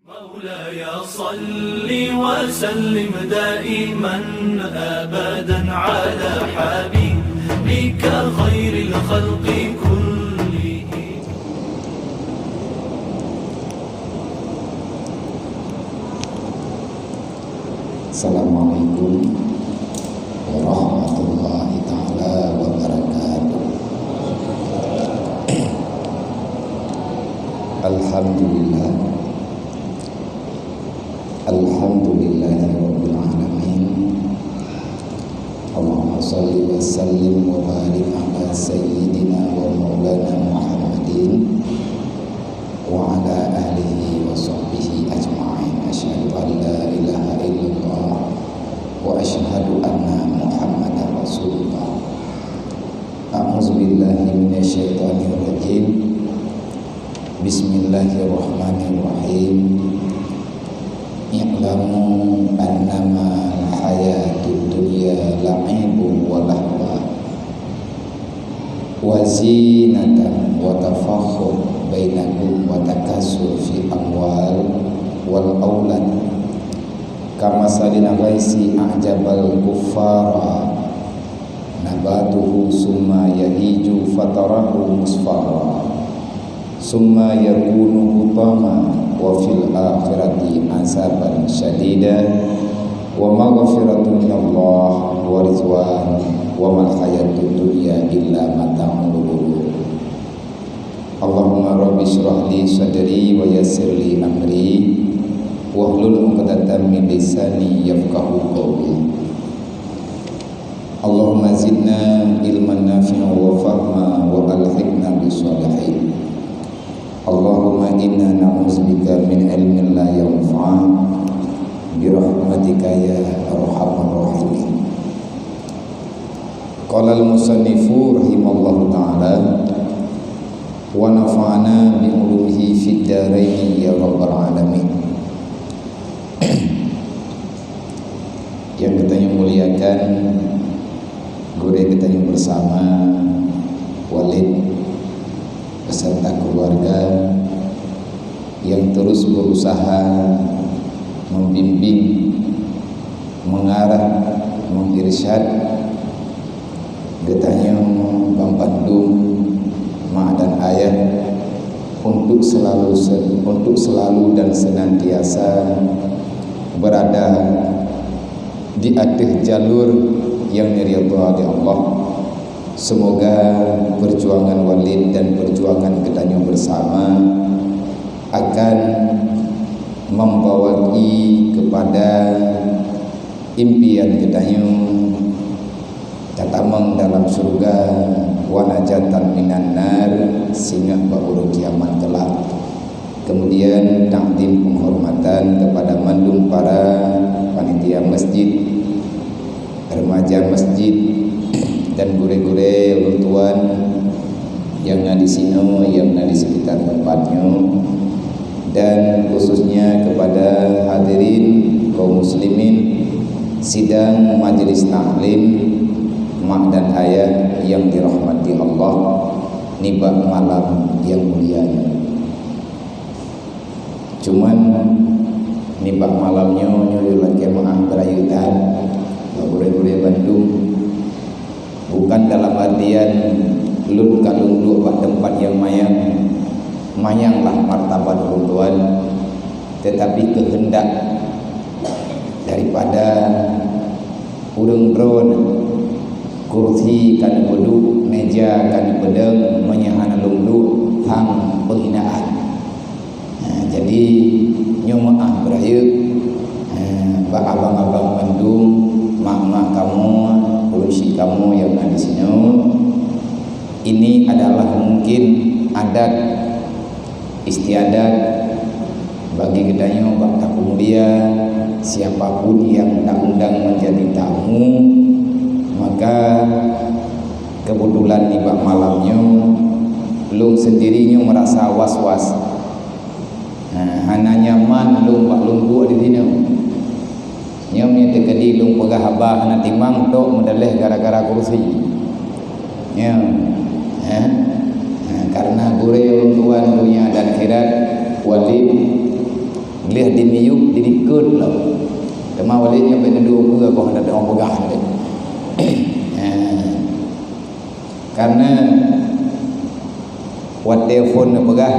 مولاي صل وسلم دائما أبدا على حبيبك خير الخلق كلهم. Assalamualaikum warahmatullahi ta'ala wabarakatuh. Alhamdulillah, alhamdulillahi rabbil alamin. Allahumma salli wa sallim wa barik ala sayyidina wa maulana Muhammadin wa ala alihi wa sahbihi ajma'in. Asyhadu an la ilaha illallah wa asyhadu anna Muhammadar Rasulullah. A'udzu billahi minasyaitonir rajim. Bismillahirrahmanirrahim. I'lamu annama al-hayatud dunya la'ibun wa lahwa wa zinatan wa tafakhur bainakum wa takassur fi amwal wal aulad kama salina ghaisi a'jabal kuffara nabatuhu summa yahiju fatarahu musfarra summa yakunu hutama wa fil akhirati azaban syadida wa maghfiratun minallah wa rizwan wa mal hayatud dunya illa mata'ul ghurur. Allahumma rabbi shrah li sadri wa yassir li amri wahlul 'uqdatam min lisani yafqahu qawli. Allahumma zidna ilman nafi'an wa fahma wa alhiqna bis-shalihin. Allahumma inna na'udzubika min ilmin la yanfa' bi rahmatika ya arhamar rahimin. Qala al-musannifu rahimallahu ta'ala wa nafa'ana bi ulumihi fid dharain ya rabbal alamin. Yang kita muliakan, guru kita yang bersama Walid beserta keluarga yang terus berusaha membimbing, mengarah, mengirsyad getahnya Bang Bandung, mak dan ayah untuk selalu dan senantiasa berada di atas jalur yang diridhai oleh Allah. Semoga perjuangan Walid dan perjuangan kita bersama akan membawa kepada impian kita tatamang dalam surga wa najatan minan nar singgah bauru kiamat kelak. Kemudian takdim penghormatan kepada mandum para panitia masjid, remaja masjid dan gure-gure ultuan yang ada di sini, yang ada di sekitar tempatnya, dan khususnya kepada hadirin kaum muslimin sidang majelis taklim mak dan ayah yang dirahmati Allah nibak malam yang mulia. Cuman nibak malamnya nyoyo lagi maaf berayutan gure-gure Bandung, bukan dalam artian lun kalung lu pak tempat yang mayanglah martabat Tuhan, tetapi kehendak daripada urang drone kursi kan duduk, meja kan pedang menyahana lungdu hang penghinaan. Jadi nyomaah berayut abang-abang Bandung, mak-mak kamu, polisi kamu yang ada di sini. Ini adalah mungkin adat istiadat bagi kedanya bakta mulia. Siapapun yang tak undang menjadi tamu, maka kebetulan di bak malamnya belum sendirinya merasa was-was. Hana nyaman belum bak lunggu di sini. Nyamnya tekadi lung pegah habah hana timang tok mendeleh gara-gara kursi. Ya. Karena gure tuan dunia dan akhirat Walid lihat di miyuk dirikut lah tema waliknya pada dua ke apa ada orang pegang dia. Karena wat telefon pegah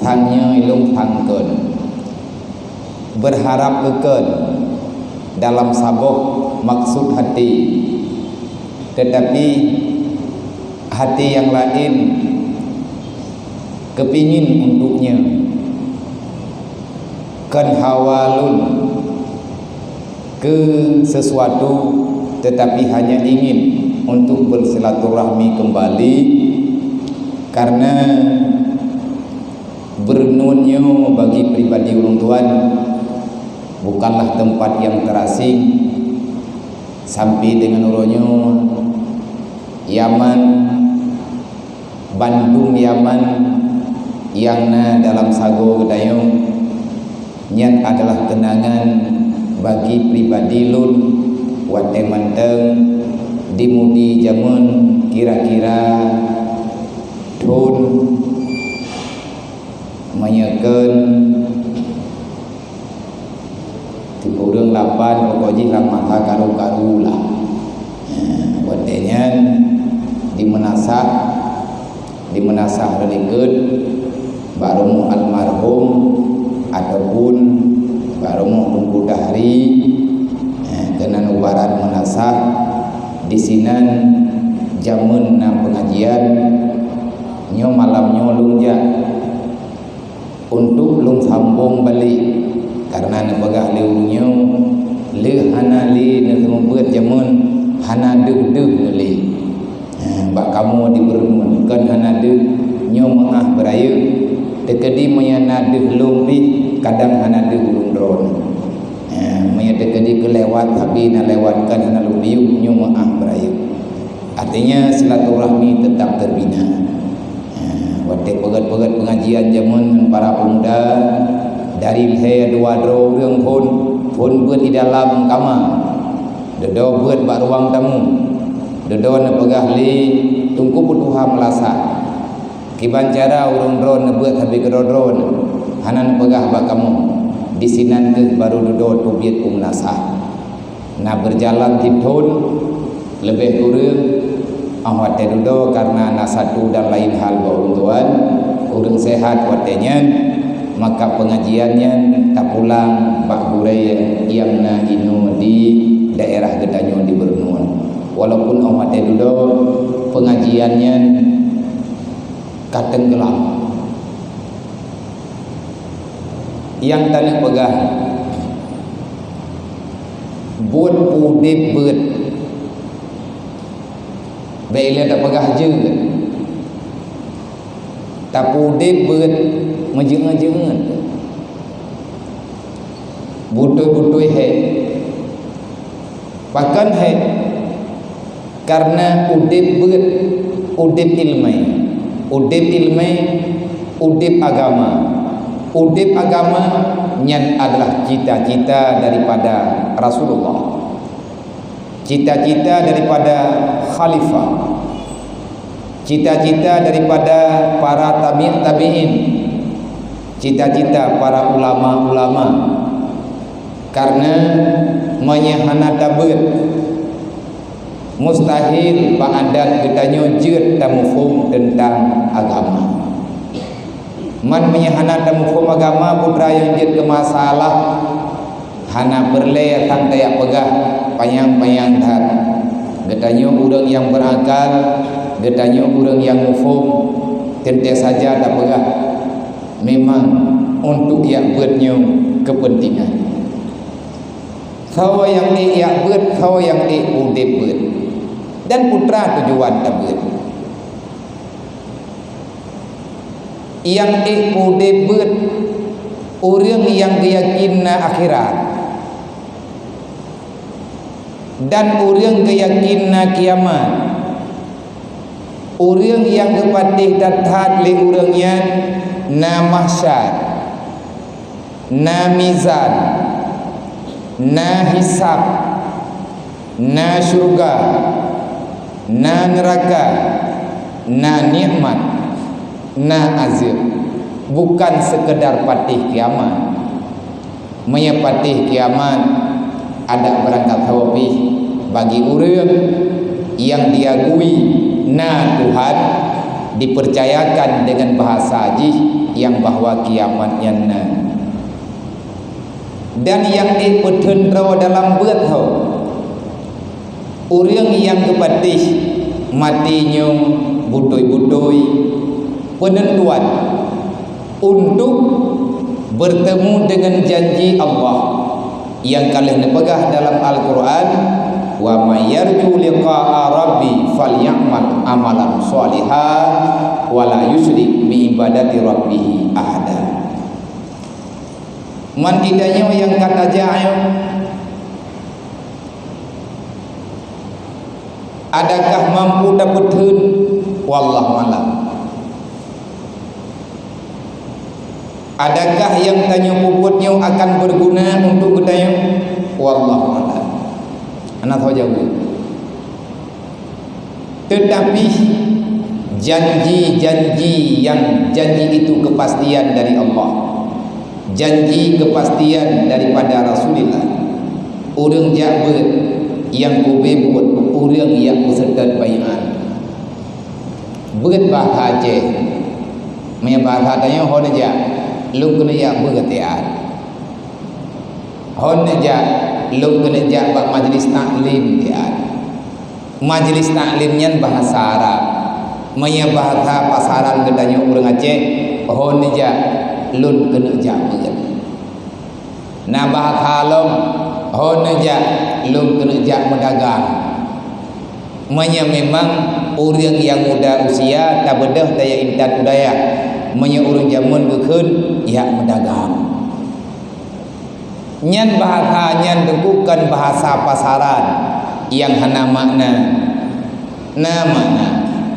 hanya ilung pangkeun berharap kekeun dalam sabok maksud hati, tetapi hati yang lain kepingin untuknya kan hawalun ke sesuatu, tetapi hanya ingin untuk bersilaturahmi kembali, karena bernunnya bagi pribadi ulun tuan bukanlah tempat yang terasing. Sampai dengan uronyo Yaman, Bandung Yaman yang dalam sago gedayung nyan adalah kenangan bagi pribadi lun wate manteng dimudi jamun kira-kira tun menyeken urang 8 pokoknya lang mata karu-karu lah. Wadenya dimenasah relikeun baru almarhum ataupun baru Tungku Dahri kena nubaran menasah di sinan jamun na pengajian nyo malamnya lunja untuk lung sambung balik karena nepegah leunyo le hana le nembeut jamun hana deug le bak kamu dibernun kan hana deug nyo mengah berayu tekedi mayana deug lumbi kadang hana deug lundron maya tekedi kelewat tapi na lewatkan hana lumbi nyo mengah berayu. Artinya silaturahmi tetap terbina. Wate pegat-pegat pengajian jamun para pemuda dari saya dua dro urang pun buat di dalam kamar dedo buat bak ruang tamu dedo na pegah li tungku putuha melasa kiban cara urang dron na buat habis kedodron hanan pegah bak kamu di sinan ke baru dedo tubiat melasa na berjalan titun lebih kurang awat dedo karena na satu dan lain hal bau tuan urang sehat watenya maka pengajiannya tak pulang bak burai yang na inu di daerah Gedanyo di Bernun. Walaupun umat itu pengajiannya kadang gelap. Yang tanah pegah buat pudip bet baiklah tak pegah je tak pudip bet menjengan-jengan butoi-butoi hai bahkan hai karena udip bet udip ilmai udip agama nyan adalah cita-cita daripada Rasulullah, cita-cita daripada khalifah, cita-cita daripada para tabi'in, cita-cita para ulama-ulama. Karena menyahana tabut mustahil pak adat Gedanyo jeut tamufum tentang agama. Man menyahana tamufum agama putra yang jeut ke masalah hana berle tang tayak pegah payang-payang tat. Gedanyo urang yang berakal, Gedanyo urang yang mufum tente saja tak pegah memang untuk yang buatnya kepentingan. Sawa yang ia buat, sawa yang udip buat, dan putra tujuan tak buat. Yang udip buat, orang yang yakin akhirat, dan orang yakin kiamat, orang yang kepatih datang le orangnya na mahsyar, na mizan, na hisab, na syurga, na neraka, na nikmat, na azab. Bukan sekedar patih kiamat, menyepatih kiamat ada berangkat tawafih bagi orang yang diakui na Tuhan dipercayakan dengan bahasa jih yang bahwa kiamatnya na dan yang dipetendra dalam beut orang yang kepatih matinya butoi-butoi penentuan untuk bertemu dengan janji Allah yang kalian pegah dalam Al-Quran, wa may yarju liqa'a rabbi falyamal amalan shalihan wa la yusyrik bi ibadati rabbih ahada. Man idanya yang kata ja'il, adakah mampu dapeteun? Wallahu a'lam. Adakah yang tanya puputnya akan berguna untuk kita? Wallahu a'lam. Anak tahu jawab. Tetapi janji-janji yang janji itu kepastian dari Allah, janji kepastian daripada Rasulullah. Orang jabut yang kubebut, orang yang berserta bai'an. Berat bahagia. Menyebabkannya hoja lu kena ya berketian. Hoja lu kena jak bak majlis taklim dia. Majlis taklimnya bahasa Arab. Menyebabkan pasaran kedanya orang Aceh. Hoja lu kena jak berat. Nah bahasa long hoja lu kena jak mendagang. Memang orang yang muda usia tak bedah daya intan budaya. Urang jamun bekeun ya mendagang. Nyan bahasa nyan bukan bahasa pasaran yang hana makna. Makna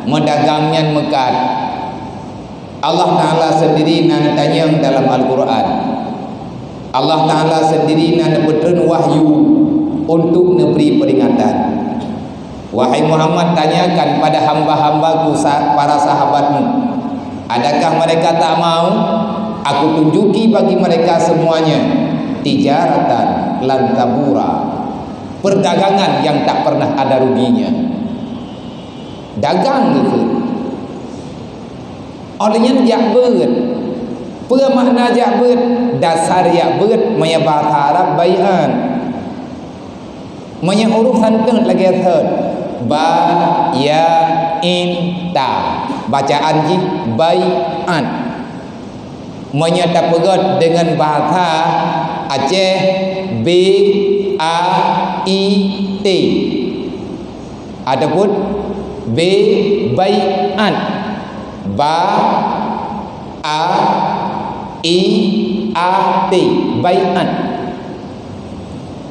mendagang nyan mekat. Allah Taala sendiri nan tanya dalam Al-Quran. Allah Taala sendiri nan berikan wahyu untuk memberi peringatan. Wahai Muhammad, tanyakan pada hamba-hambaku para sahabatmu, adakah mereka tak mau aku tunjuki bagi mereka semuanya tijaratan lan tabura, perdagangan yang tak pernah ada ruginya. Dagang gitu. Olehnya jakbeut. Apa makna jakbeut? Dasar jakbeut maya bahasa Arab bai'an. Maya huruf santet lagi third. Ba ya in ta. Bacaan ji bai'an. Menyata pegot dengan bahasa Aceh B A I T. Adapun B bai'an, ba a i a t, bai'an.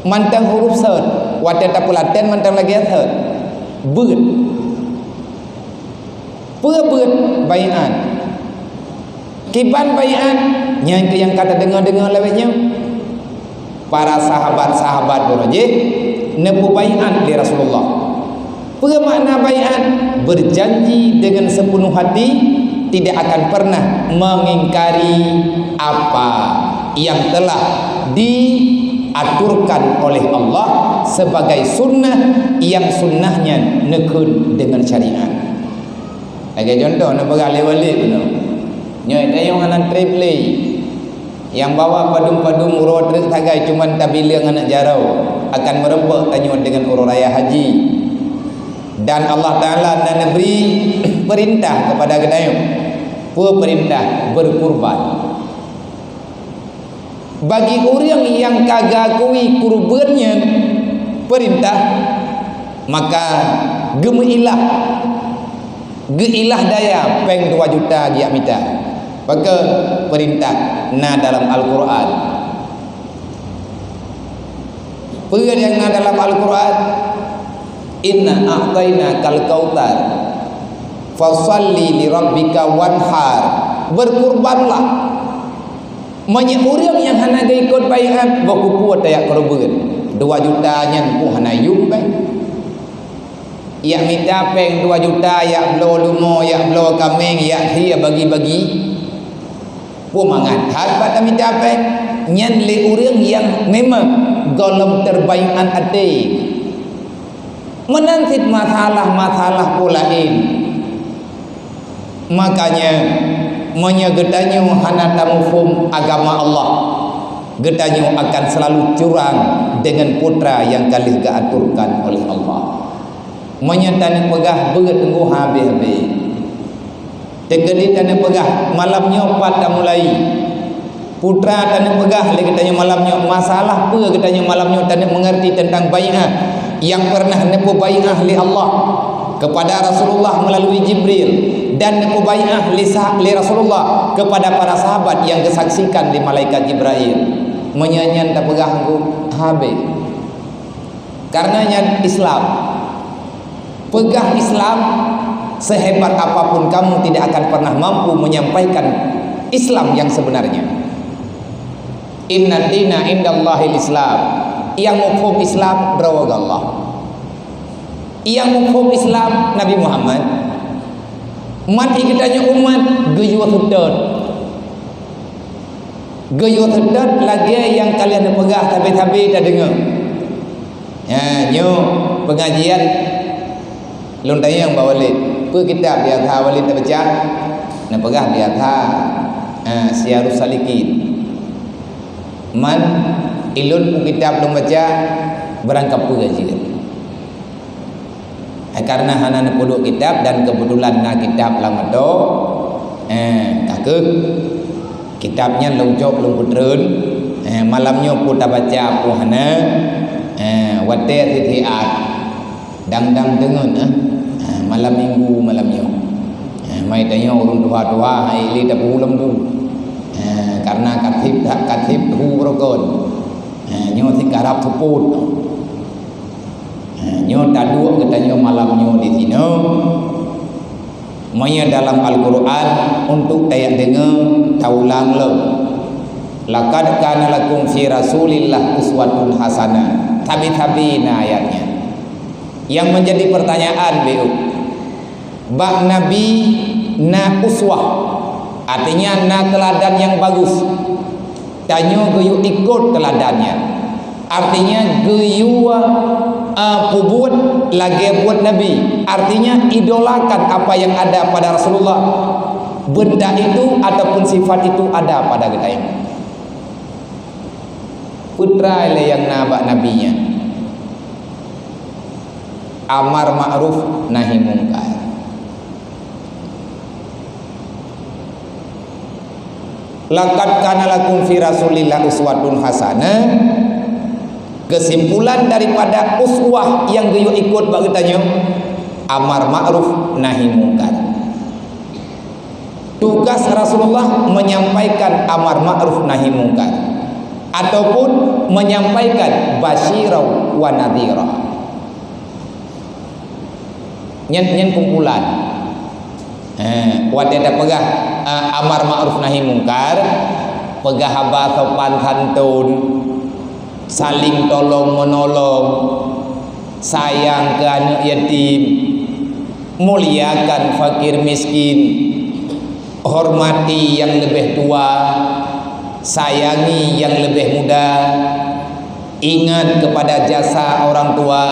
Mantang huruf sert, wadah tapulaten mantang lagi sert. Beut. Beut bai'an. Kiban bai'an yang kata dengar-dengar lewatnya para sahabat-sahabat beraje nepu bai'an di Rasulullah. Apa makna bai'an? Berjanji dengan sepenuh hati tidak akan pernah mengingkari apa yang telah diaturkan oleh Allah sebagai sunnah yang sunnahnya nekun dengan syariat. Lagi contoh nak beralih-balik benar. Nya ada yang anak travelay yang bawa padum-padum urut truk tagai cuman tabilang anak jarau akan merempek tanya dengan urut raya haji. Dan Allah Ta'ala dan beri perintah kepada kita perintah berkurban. Bagi orang yang kagakui kurbannya perintah, maka gemeilah daya peng 2 juta dia minta. Maka perintah dalam Al-Quran. Perintah yang dalam Al-Quran, inna a'tayna kal kautsar fasalli li rabbika wanhar. Berkurbanlah. Banyak orang yang hana ikut bai'at berkumpul tayak korban 2 juta nya pun hana yung baik. Ya minta peng 2 juta ya belo lumo ya belo kambing ya dia bagi-bagi. Pun mangat hat pada minta peng nyan le urang yang memang golong terbaikan ade menantit masalah-masalah pulain. Makanya menyegedanyo hana tamufum agama Allah, gedanyo akan selalu curang dengan putra yang kalih gaaturkan oleh Allah. Menyatani pegah berat tengguh habis-habis. Tegedi tanah pegah malamnya pada mulai. Putra tanah pegah lagi tanya malamnya masalah apa katanya malamnya tanah mengerti tentang bai'ah yang pernah nepo bai'ah li Allah kepada Rasulullah melalui Jibril dan nepo bai'ah li Rasulullah kepada para sahabat yang kesaksikan di malaikat Jibril. Menyanyian tak pegah habis. Karenanya Islam, pegah Islam, sehebat apapun kamu tidak akan pernah mampu menyampaikan Islam yang sebenarnya. Inna dina indallahil Islam. Yang menghukum Islam berawal Allah. Yang menghukum Islam Nabi Muhammad. Mati kitanya umat geyuh sedot. Geyuh sedot lagi yang kalian pegah tapi dah dengar. Ya, nyo pengajian luntanya yang bawa lid. Apa kitab biasa walid baca? Nak pegah biasa Syiarus Salikin. Man ilun pun kitab belum baca berangkap pun gaji. Karena hana nak podok kitab dan kebetulan nak kitab lama do kakek kitabnya longcok long putreun malamnya pun tak baca pun hana wate titiat dang-dang dengun malam minggu malamnya mai tanya urun dua-dua ili tak pulang tu karena katib hu rokon nyo si karap tuput nyo taduk katanya malamnya di sini maya dalam Al-Quran untuk tayak dengar taulang le laqad kana lakum fi rasulillah uswatun hasanah tabi-tabina ayatnya yang menjadi pertanyaan bak Nabi na uswah artinya na teladan yang bagus. Tanya geyu ikut teladannya. Artinya geyu buat lagi buat Nabi. Artinya idolakan apa yang ada pada Rasulullah. Benda itu ataupun sifat itu ada pada kita ini. Putra yang nabak nabinya. Amar ma'ruf nahi mungkar. Laqad kana lakum fi rasulillah uswatun hasanah. Kesimpulan daripada uswah yang geyo ikut bagi tanya amar ma'ruf nahi mungkar. Tugas Rasulullah menyampaikan amar ma'ruf nahi mungkar ataupun menyampaikan basyirah wa nadhirah. Nyen kumpulan wadah dah pegah amar ma'ruf nahi mungkar, pegah haba sopan santun, saling tolong menolong, sayang ke anak yatim, muliakan fakir miskin, hormati yang lebih tua, sayangi yang lebih muda, ingat kepada jasa orang tua,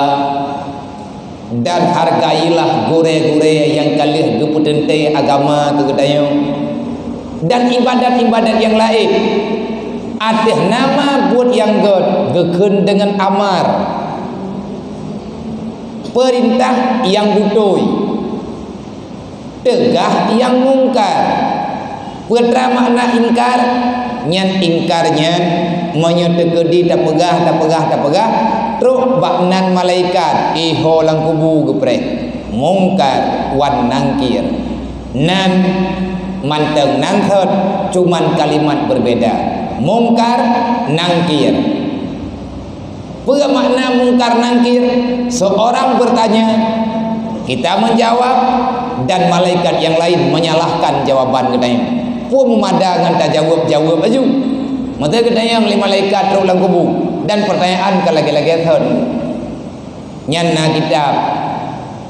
dan hargailah gore-gore yang kalih geputente agama kegedayo dan ibadat-ibadat yang lain. Atih nama buat yang geken dengan amar, perintah yang butoi, tegah yang mungkar. Putra makna ingkar, nyan ingkarnya menyetegedi tak pegah truk baknan malaikat iho lang kubu geprek mungkar wan nangkir nan manteng nangthot cuman kalimat berbeda mungkar nangkir. Apa makna mungkar nangkir? Seorang bertanya, kita menjawab, dan malaikat yang lain menyalahkan jawaban kita. Pun memadang tak jawab aja. Mata kita yang lima malaikat terulang kubu dan pertanyaan ke lagi-lagi thon. Nyan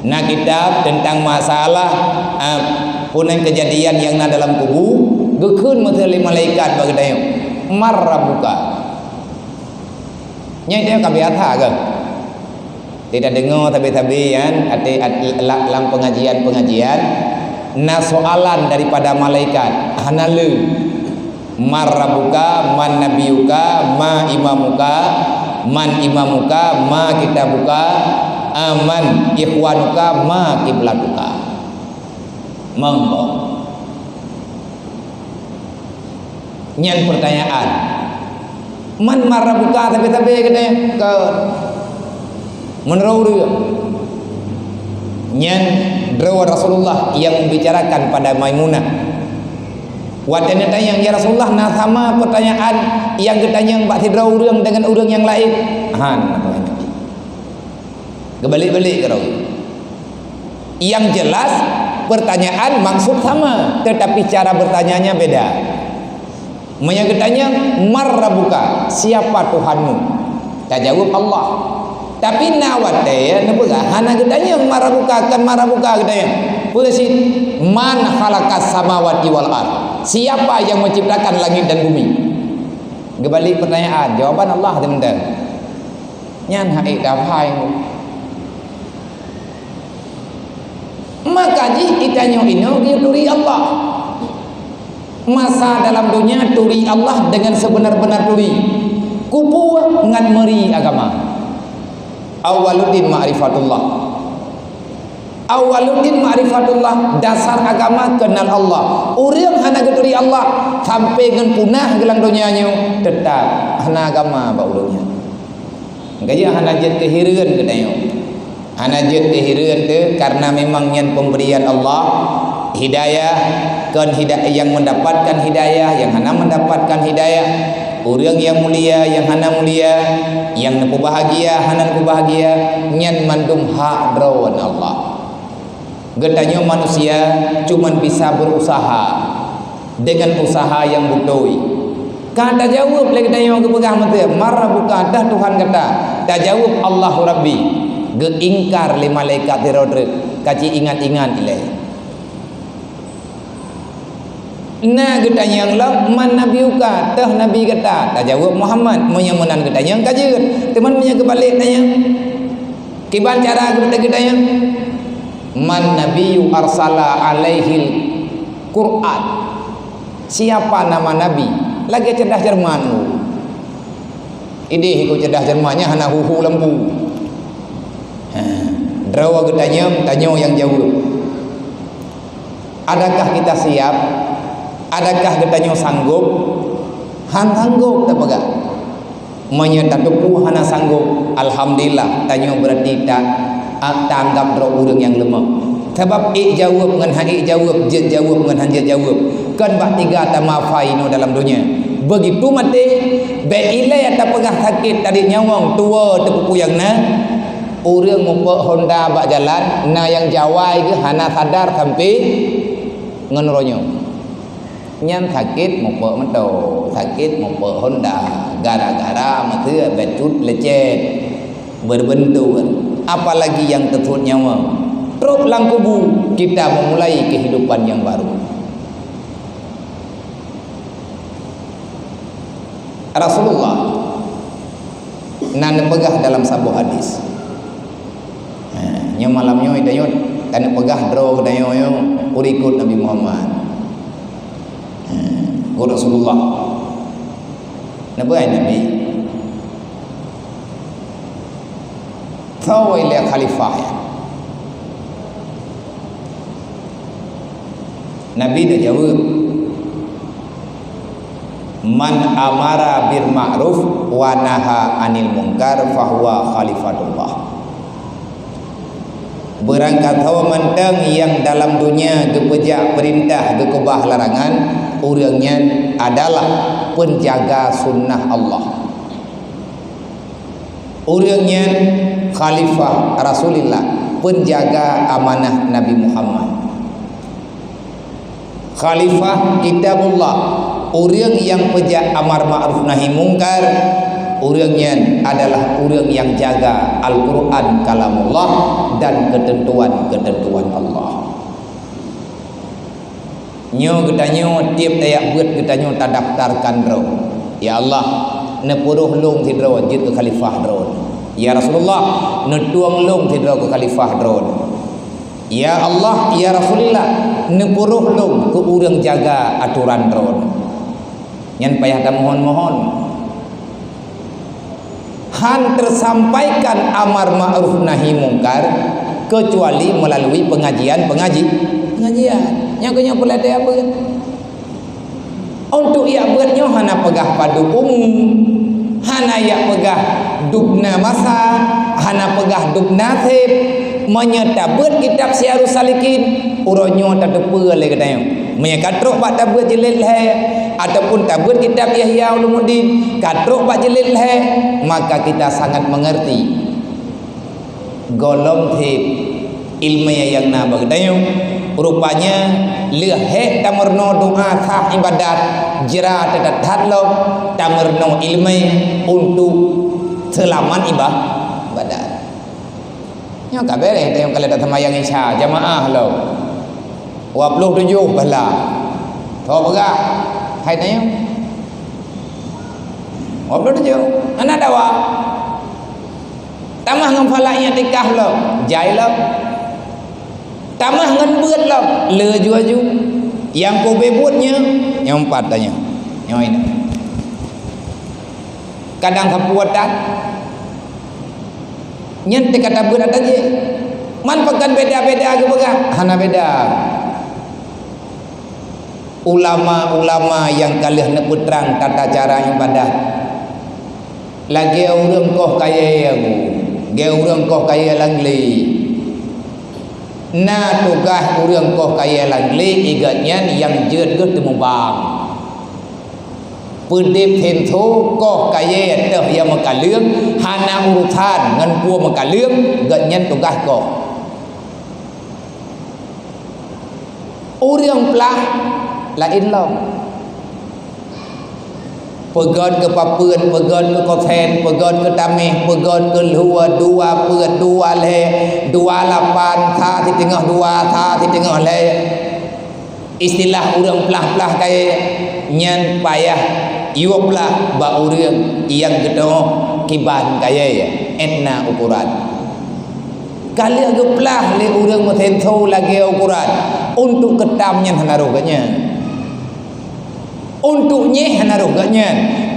na kitab tentang masalah punan kejadian yang na dalam kubu gekun mata lima malaikat bagi marrabuka. Nya dia kabiatha ke? Tidak dengar tabi-tabian dalam pengajian na soalan daripada malaikat hanalu marrabuka man nabiyuka ma imamuka man imamuka ma kitabuka aman ikhwanuka ma kiblatuka. Monggo nyan pertanyaan man marrabuka tabi-tabi katanya ke menurut dia nyan drawa Rasulullah yang membicarakan pada Maimunah wadana tanya ya Rasulullah nah sama pertanyaan yang ditanya mbak tidra urang dengan urang yang lain kebalik-balik kalau yang jelas pertanyaan maksud sama tetapi cara bertanyanya beda. Yang ditanya marrabuka siapa Tuhanmu tak jawab Allah. Tapi nawate nebega hana gedanya marabuka kan marabuka gedanya. Pusit man khalaqas samawati wal ard. Siapa yang menciptakan langit dan bumi? Kembali pertanyaan, jawaban Allah teman-teman. Nyan haik dafai. Maka ji itanya ino dia turi Allah. Masa dalam dunia turi Allah dengan sebenar-benar turi. Kupu ngan meri agama. Awaluddin ma'rifatullah. Awaluddin ma'rifatullah, dasar agama kenal Allah. Urang hana geturi Allah sampai ngan punah gelang dunianya tetap hana agama ba urangnya. Gaji hana jet kehireun katanya. Hana jet kehireun teh karena memang nyan pemberian Allah hidayah kan hidayah yang mendapatkan hidayah yang hana mendapatkan hidayah. Orang yang mulia, yang hana mulia, yang nepu bahagia, hana nepu bahagia, nyan mandum hak drawan Allah. Getanya manusia cuman bisa berusaha dengan usaha yang butoi. Kata jawab lagi getanya ke pegang mata, marah bukan dah Tuhan kata. Tak jawab Allahu Rabbi. Geingkar li malaikat dirodre, kaci ingat-ingat ilai. Nah getanya yang lah man nabiuka tah nabi kata tak jawab Muhammad menyamunan getanya yang kajian teman punya kebalik tanya kiban cara getanya man nabiyu arsala alaihil Quran siapa nama nabi lagi cerdas Jerman ini ikut cerdas Jermannya hana huhu lembu drawa getanya tanya yang jawab adakah kita siap. Adakah getanya sanggup? Han sanggup tak pegang. Menyata tupu hana sanggup. Alhamdulillah. Tanya berarti tak tanggap draw urang yang lemah. Sebab jawab dengan han jawab, jet jawab dengan han jet jawab. Kan bak tiga tamafai no dalam dunia. Begitu mati be ilai tak pegang sakit tadi nyawang tua tepupu yang na urang mupa Honda bak jalan na yang jawai ke hana sadar sampai ngeneronyo. Nyan sakit mupa mento sakit mupa Honda gara-gara mata becut lecet berbentur apalagi yang tertut nyawa truk langkubu kita memulai kehidupan yang baru. Rasulullah nan pegah dalam sebuah hadis nya malamnya idayot kan pegah draw dayo urikut Nabi Muhammad Rasulullah nabai Nabi tawai li khalifah Nabi dah jawab man amara bil ma'ruf wa naha anil munkar fahuwa khalifatullah. Berangkat hawa mentang yang dalam dunia gepejak perintah gekebah larangan orangnya adalah penjaga sunnah Allah. Orangnya khalifah Rasulullah, penjaga amanah Nabi Muhammad. Khalifah kitabullah, orang yang pejak amar ma'ruf nahi mungkar, orangnya adalah orang yang jaga Al-Quran kalamullah dan ketentuan-ketentuan Allah. Nyo getanyo tiap dayak buat getanyo tak daftarkan roh. Ya Allah, nepuruh lung tidro jid ke khalifah drone. Ya Rasulullah, netuang lung tidro ke khalifah drone. Ya Allah, ya Rasulullah, nepuruh lung ke urang jaga aturan drone. Nyan payah dah mohon-mohon. Han tersampaikan amar ma'ruf nahi mungkar kecuali melalui pengajian. Nya kena peladai apa? Untuk ia beratnya hana pegah padu umum, hana ia pegah dubna masa, hana pegah dubna nasib, menyata ber kitab Syiarus Salikin uronyo tak depa le katanya. Menyakatruk bak tabut jilid lah ataupun tabut kitab Yahya Ulumuddin katruk bak jilid lah, maka kita sangat mengerti golong thib ilmu yang na bagdayo rupanya lehek tamerno doa sah ibadat jera tedat hadlok tamerno ilmu untuk selamat ibadat. Nya kabeh yang kalian datang mayang isya jamaah lo 27 bala. Tho berah hai tanya. 27 anak dawa. Tamah ngam falaknya tikah lo, jai lo. Tamah ngan beut lo, le ju. Yang ko bebutnya yang 4 tanya. Yang ini. Kadang kepuatan nyentik kata beut ada je. Man pekan beda-beda ke begah? Hana beda. Ulama-ulama yang kalian nak putrang tata cara ibadah. Lagi orang koh kaya aku, ge orang koh kaya langli. Na tugas orang koh kaya langli igatnya yang jeut ke temu bang. Pedip tentu koh kaya teh yang makalương hana urusan ngan pua makalương gatnya tugas koh. Orang pelah lain lah. Pegat ke papuan, pegat ke kosen, pegat ke tamih, pegat ke luar, dua pegat, dua le, 28 tha di tengah dua tha di tengah le. Istilah orang pelah-pelah kaya nyan payah iwa pelah ba orang yang gedong kiban kaya etna ukuran. Kali agak pelah le orang metento lagi ukuran untuk ketamnya hanaruhnya. Untuk nyeh hanaruhnya.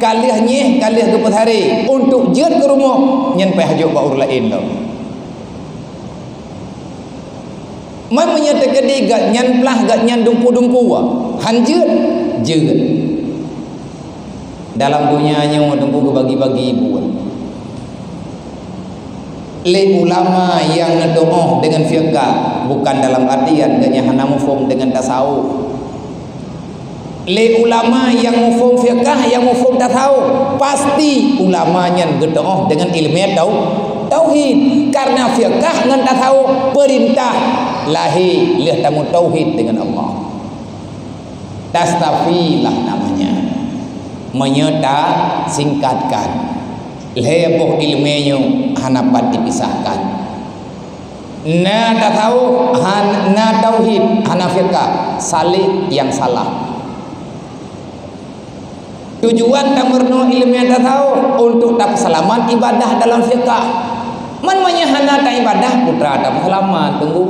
Kali nyeh kali ke hari untuk jeut ke rumah nyen payah hajuk ba urang lain lo. Man menyatakan dia gak nyan pelah gak nyan dumpu-dumpu han jeut. Dalam dunianya dumpu ke bagi-bagi ibu. Le ulama yang ngedoh dengan fiqah bukan dalam artian gaknya hana mufhum dengan tasawuf. Le ulama yang mufhum fiqah yang mufhum tasawuf pasti ulamanya ngedoh dengan ilmu tauhid karena fiqah dengan tasawuf perintah lahi leh tamu tauhid dengan Allah. Tastafilah namanya. Menyata singkatkan. Leboh ilmunya hanapat dipisahkan. Na tasawuf na tauhid hana fiqah salih yang salah. Tujuan tamerno ilmu tasawuf untuk tak selamat ibadah dalam fiqah. Man hana ta ibadah putra tak selamat tunggu.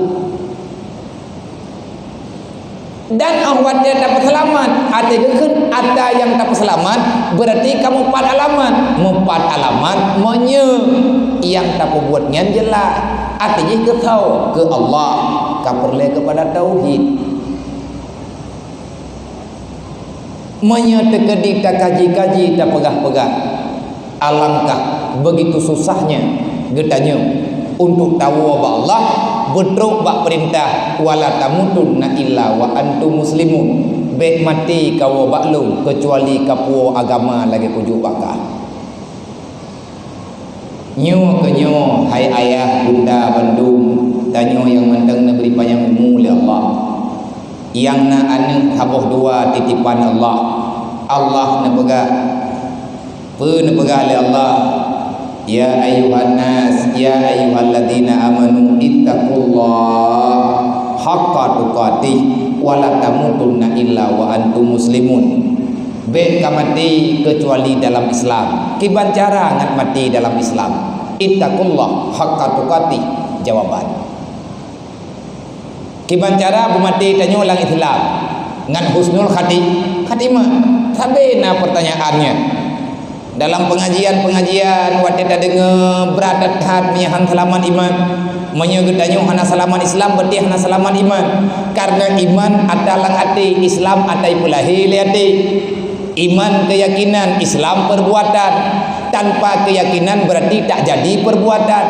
Dan awatnya dapat selamat ada yang dapat selamat berarti kamu 4 alamat 4 alamat yang tak buatnya jelas artinya ke tahu ke Allah kaperle kepada tauhid menyatakan tak kaji-kaji tak pegah-pegah alangkah begitu susahnya getanya untuk tahu bahwa Allah betruk bak perintah wala tamutunna illa wa antum muslimun baik mati kau baklum kecuali kapuo agama lagi kujuk bakah nyo kenyo hai ayah bunda bandung tanyo yang mandang na beri panjang umur oleh Allah yang na anu haboh dua titipan Allah na pegah oleh Allah. Ya ayuhan nas ya ayyuhalladzina amanu ittaqullah haqqa tuqatih wa la tamutunna illa wa antum muslimun. Bek ka mati kecuali dalam Islam. Kiban cara ngat mati dalam Islam. Ittaqullah haqqa tuqatih. Jawaban. Kiban cara bermati tanyo lang Islam. Ngan husnul khatimah. Sabena pertanyaannya. Dalam pengajian wate da dengar beradat hat miyahan salaman iman. Menyegedanyo hana salaman Islam berarti hana salaman iman. Karena iman adalah ati, Islam atai pelahi liati. Iman keyakinan, Islam perbuatan. Tanpa keyakinan berarti tak jadi perbuatan.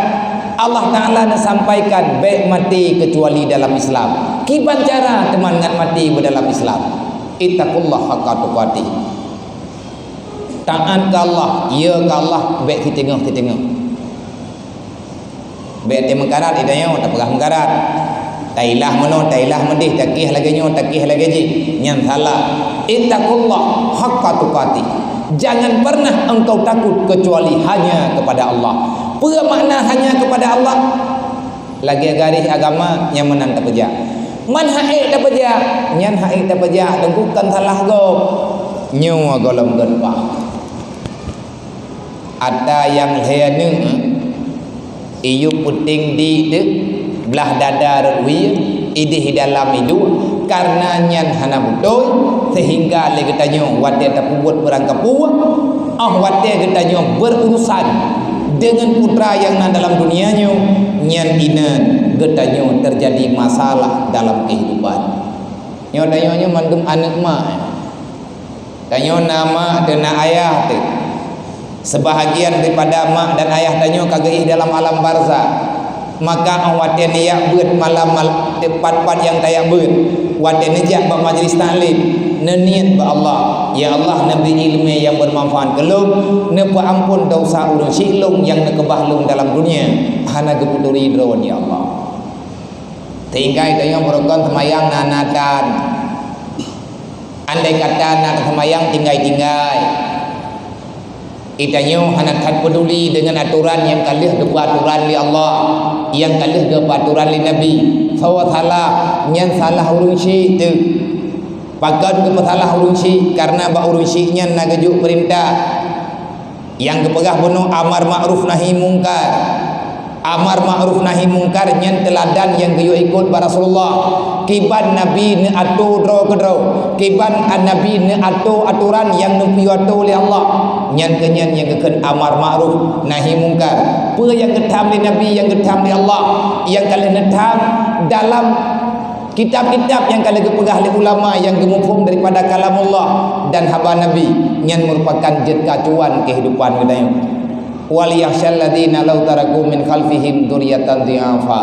Allah Ta'ala nak sampaikan baik mati kecuali dalam Islam. Kiban cara teman ngat mati dalam Islam. Ittaqullah haqqa tuqatih. Taat ke Allah, ya ke Allah, baik tengok. Baik te mengkarat idayo tak pegah mengkarat. Tailah meno, tailah medih, takih lagi ji. Nyan salah. Ittaqullah haqqa tuqatih. Jangan pernah engkau takut kecuali hanya kepada Allah. Apa makna hanya kepada Allah? Lagi garis agama yang menang tak peja. Man haik tak peja, nyan haik tak peja, tengkukan salah go. Nyawa golong genpa. Ada yang hening iyu puting di belah dada rui idih dalam itu karena nyan hana betul sehingga le getanyo wate tak buat berangkap puak wate getanyo berurusan dengan putra yang dalam dunianya nyan ina getanyo terjadi masalah dalam kehidupan. Nyo tanyo mandum anak mak tanyo nama dan ayah tu sebahagian daripada mak dan ayah tanyo kagih dalam alam barzah. Maka awate niat beut malam tepat yang tayak beut wate nejak ba majlis taklim neniat ba Allah ya Allah nabi ilmu yang bermanfaat kelung nepa ampun dosa ulun silung yang nekebahlung dalam dunia hana geputuri drone ya Allah. Tingkai tanyo berokon semayang nanatan andai kata nak semayang tinggai itanyo hana tak peduli dengan aturan yang kalih de aturan li Allah, yang kalih de aturan li Nabi. Sawa salah nyan salah urun syi tu. Pakan ke salah urun syi karena ba urun syi nyan nagajuk perintah. Yang kepegah bunuh amar ma'ruf nahi mungkar. Amar ma'ruf nahi mungkar nyan teladan yang geyo ikut ba Rasulullah. Kiban Nabi ne atur dro kedro. Kiban Nabi ne atur aturan yang nupi atur li Allah. Nyan kenyan yang keken amar ma'ruf nahi mungkar. Apa yang ketam di Nabi, yang ketam di Allah, yang kalian ketam dalam kitab-kitab yang kalian kepegah oleh ulama yang gemufum daripada kalamullah dan haba Nabi yang merupakan jet kacuan kehidupan kita. Wal yakhshal ladzina law taraku min khalfihim dzurriyyatan dhi'afa.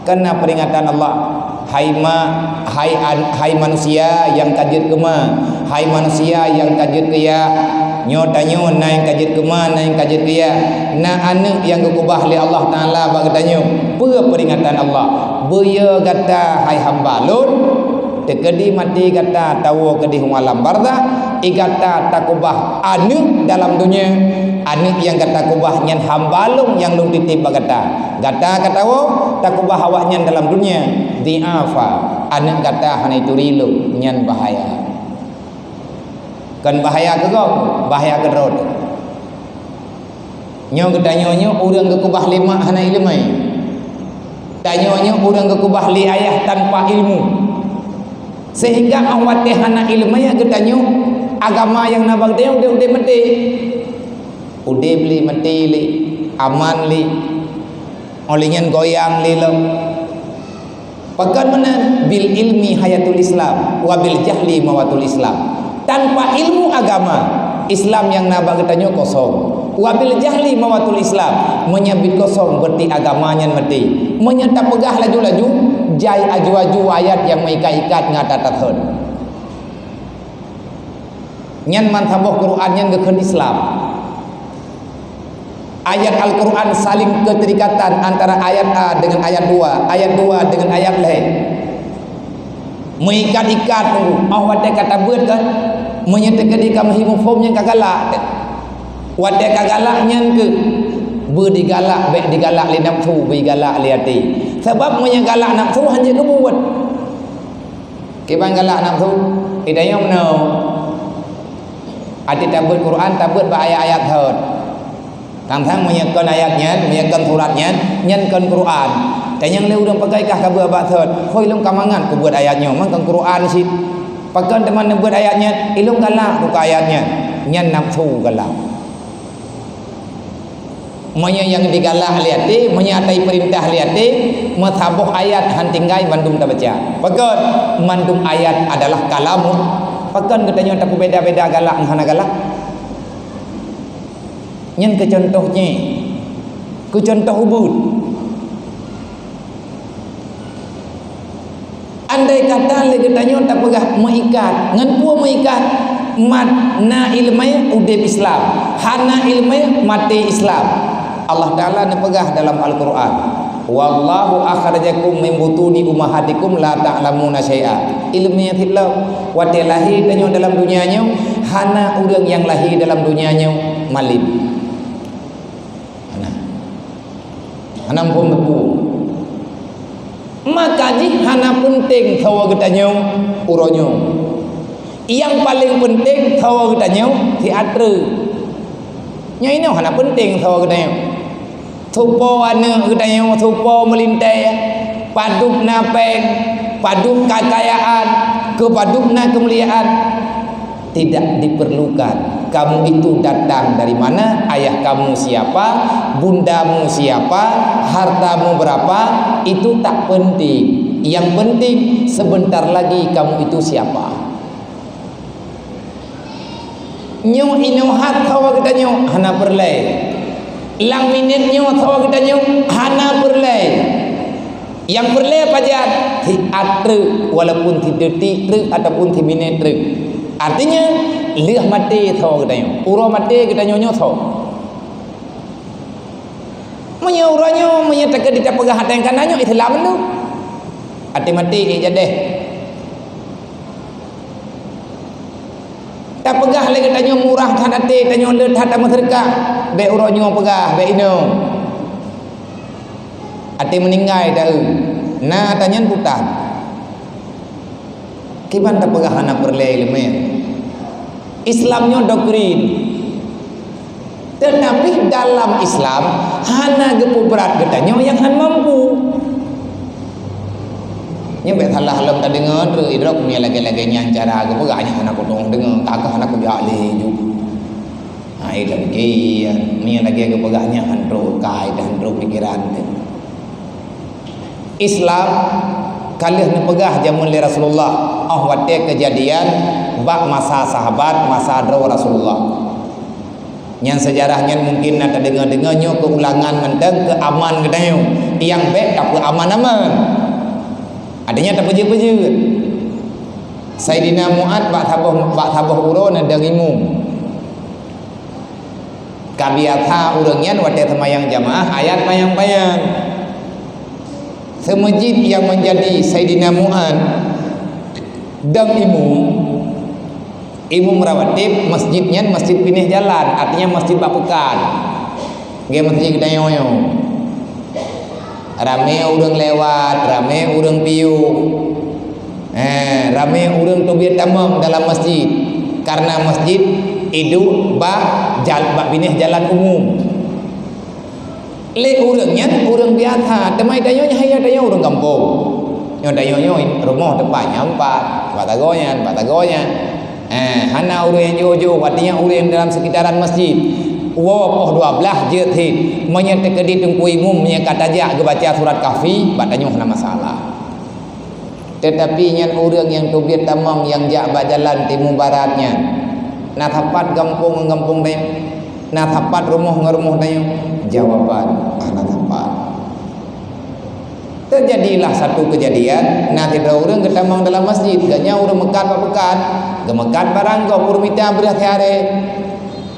Karena peringatan Allah, hai manusia yang kajit kema, hai manusia yang kajit kaya, nyotanyo naik kajit kema, naik kajit kaya, na anak yang kekubah oleh Allah Taala bagdanyo. Peringatan Allah, beya kata hai hamba lun, tekedi mati kata tawo kedih malam barzah, igata takubah anak dalam dunia. Anak yang kata kubah nyan hambalung yang lung titip kata katawo takubah awaknya dalam dunia diafa anak kata hana itu rilu nyan bahaya kan bahaya ke kau bahaya ke road nyo kedanyo urang ke kubah lima hana ilmu tanyo urang ke kubah li ayah tanpa ilmu sehingga awak teh hana ilmu ya kedanyo agama yang nabang teh udah mati udah beli mati li aman li olehnya goyang li lo pakan mana bil ilmi hayatul Islam wa bil jahli mawatul Islam. Tanpa ilmu agama Islam yang nabak katanya kosong, wa bil jahli mawatul Islam menyabit kosong berarti agamanya mati menyata pegah laju-laju jai aju-aju ayat yang mengikat-ikat ngatatatun nyan mantaboh Quran yang gekun Islam. Ayat Al-Quran saling keterikatan antara ayat A dengan ayat 2, ayat 2 dengan ayat lain. Mengikat-ikat awak kata beut kan menyatakan dika mahimufum yang kagalak. Wate kagalaknya ke berdigalak baik digalak li nafsu bigalak li hati. Sebab menyegalak nafsu hanya kebuat. Kiban galak nafsu hidayah no. Ada tabut Quran, tabut ayat-ayat thot. Tang-tang menyekan ayatnya, menyekan suratnya, nyankan Quran. Dan yang le urang pakai kah kabur abad thot. Hoi long kamangan ku buat ayatnya, mangkang Quran sih. Pakan teman buat ayatnya, ilung galak buka ayatnya. Nyan nafsu galak. Manya yang digalak lihat deh, menyatai perintah lihat deh, mathabuh ayat hantinggai mandum tak baca. Pakan mandum ayat adalah kalamu. Pakan katanya tak beda-beda galak hana galak. Nyan ke contohnya, ke contoh ubud. Andai kata le katanya tak pegah mengikat, ngan puah mengikat mat na ilmai udib Islam, hana ilmai mati Islam. Allah Ta'ala nepegah dalam Al-Quran, wallahu akhrajakum min butuni ummahatikum la ta'lamuna syai'a. Ilmiah tillah wate lahir danyo dalam dunianya, hana urang yang lahir dalam dunianya malim. Hana pun tepu. Maka ji hana penting thawa getanyo uronyo. Yang paling penting thawa getanyo teatre. Nya ini hana penting thawa getanyo. Thupo ane getanyo thupo melintai, paduk napeng, paduk kekayaan, kepadukna kemuliaan tidak diperlukan. Kamu itu datang dari mana, ayah kamu siapa, bundamu siapa, hartamu berapa, itu tak penting. Yang penting sebentar lagi kamu itu siapa. Nyo ino hat thawa getanyo hana perlai. Lang minit nyo thawa getanyo hana perlai. Yang perlai pajat ti atre walaupun ti detik tre ataupun ti minit tre. Artinya lih mati thawa getanyo. Uro mati getanyo nyo thaw. Menya uranyo menya tak di tapagah hatang kananyo Islam lu. Ati mati jadeh. Tak pegah lagi tanya murah tak hati, tanya le tak masyarakat. Be uronyo pegah, be ino. Ati meninggai dah. Nah tanya putan. Kiban tak pegah anak perlai lemah. Islamnya doktrin. Tetapi dalam Islam hana gepu berat katanya yang han mampu. Nya be salah halam tak dengar tu idrok punya lagi-lagi nya cara ke pegahnya anak kutong dengar kakak anak ku jali ju. Ha itu lagi ni lagi ke pegahnya handro kai dan handro pikiran tu. Islam kalih ne pegah zaman li Rasulullah wate kejadian bak masa sahabat masa dro Rasulullah. Yang sejarahnya mungkin nak dengar-dengarnya keulangan menteng ke aman katanya. Yang baik tak aman-aman. Adanya tak peje-peje. Sayyidina Mu'ad bak tabuh uro na derimu. Kabiatha urangnya wate semayang jamaah ayat payang-payang. Semajid yang menjadi Sayyidina Mu'ad dan Imu merawatib masjidnya masjid pineh jalan, artinya masjid bapukan. Ge masjid dayoyo. Rame urang lewat, rame urang piu. Rame urang tobiat tamam dalam masjid. Karena masjid itu bak pineh jalan umum. Le urangnya urang biasa, temai dayonya hanya dayo urang kampung. Nyo dayonya rumah depannya 4, batagonya. Hana urang jojo artinya urang dalam sekitaran masjid. Poh 12 jeut menyet ke di tengku imum nya katajak ke baca surat kahfi batanya hana masalah. Tetapi nya urang yang tobiat tamam yang jak bak jalan timur baratnya. Na tapat kampung teh. Na tapat rumah teh. Jawaban na tapat. Terjadilah satu kejadian nanti ada orang ketamang dalam masjid ganya orang mekat papekan gemekat barang kau purmita berhari-hari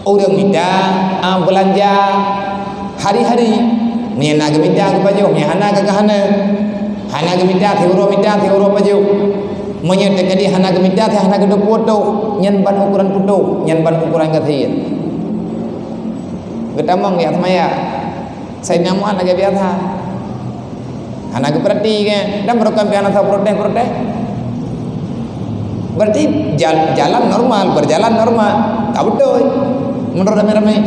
orang minta belanja hari-hari menyana gemita ke baju menyana ke hana gemita teuro baju menyana jadi hana gemita hana ke foto nyan ban ukuran foto nyan ban ukuran kathir ketamang ya semaya saya namuan lagi biasa anak berarti kan dan berokam piana atau protes berarti jalan normal berjalan normal tak betul menurut ramai-ramai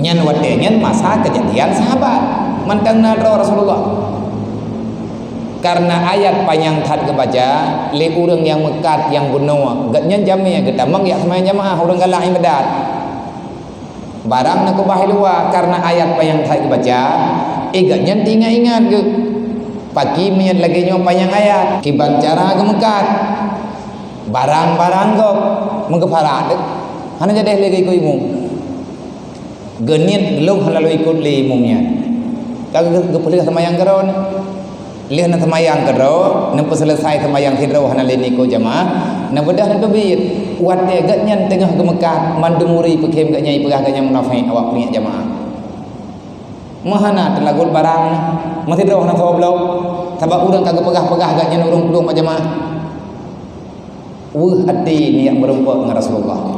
nyan wadenyan masa kejadian sahabat mantang nadro Rasulullah karena ayat panjang tad kebaca le urang yang mekat yang gunung gatnya jamnya getamang ya sama jamaah urang galak ibadat barang nak bahai luar karena ayat panjang tad kebaca gatnya ingat ke pagi mian lagi nyo panjang ayat kiban cara ke mekat barang-barang kok mengkeparat hana jadi lagi ko imum genit belum lalu ikut li imumnya kagak kepelih sama yang keron lih na tamayang kero nempo selesai tamayang hidro hana lini ko jamaah na bedah na tobit wat dia gatnya tengah ke Mekah mandumuri pekem gatnya ipegah gatnya munafik awak punya jamaah mahana telagut barang masih hidro hana thoblo sabab urang kagak pegah-pegah gatnya urang-urang jamaah hati niat berumpa dengan Rasulullah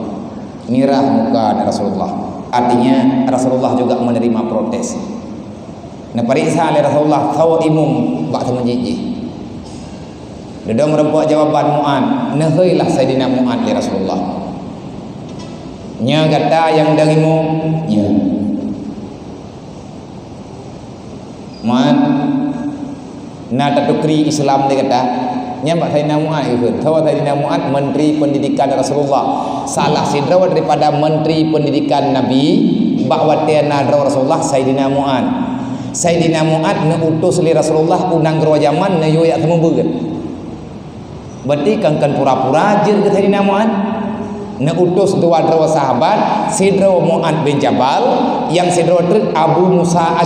mirah muka dengan Rasulullah artinya Rasulullah juga menerima protes na periksa oleh Rasulullah tahu imum bak menjiji dia merempuak jawaban Mu'ad nehailah Sayyidina Mu'ad li Rasulullah nya kata yang darimu nya Mu'ad na tatukri Islam dia kata nyampak Sayyidina Mu'ad itu tahu Sayyidina Mu'ad menteri pendidikan Rasulullah salah sidra daripada menteri pendidikan Nabi bahawa dia nadra Rasulullah Sayyidina Mu'ad Sayyidina Mu'ad na utus li Rasulullah unang gerwa zaman na yoyak temu beget berarti kan pura-pura jir ke Sayyidina Mu'ad na utus dua gerwa sahabat sidra Mu'ad bin Jabal yang sidra Abu Musa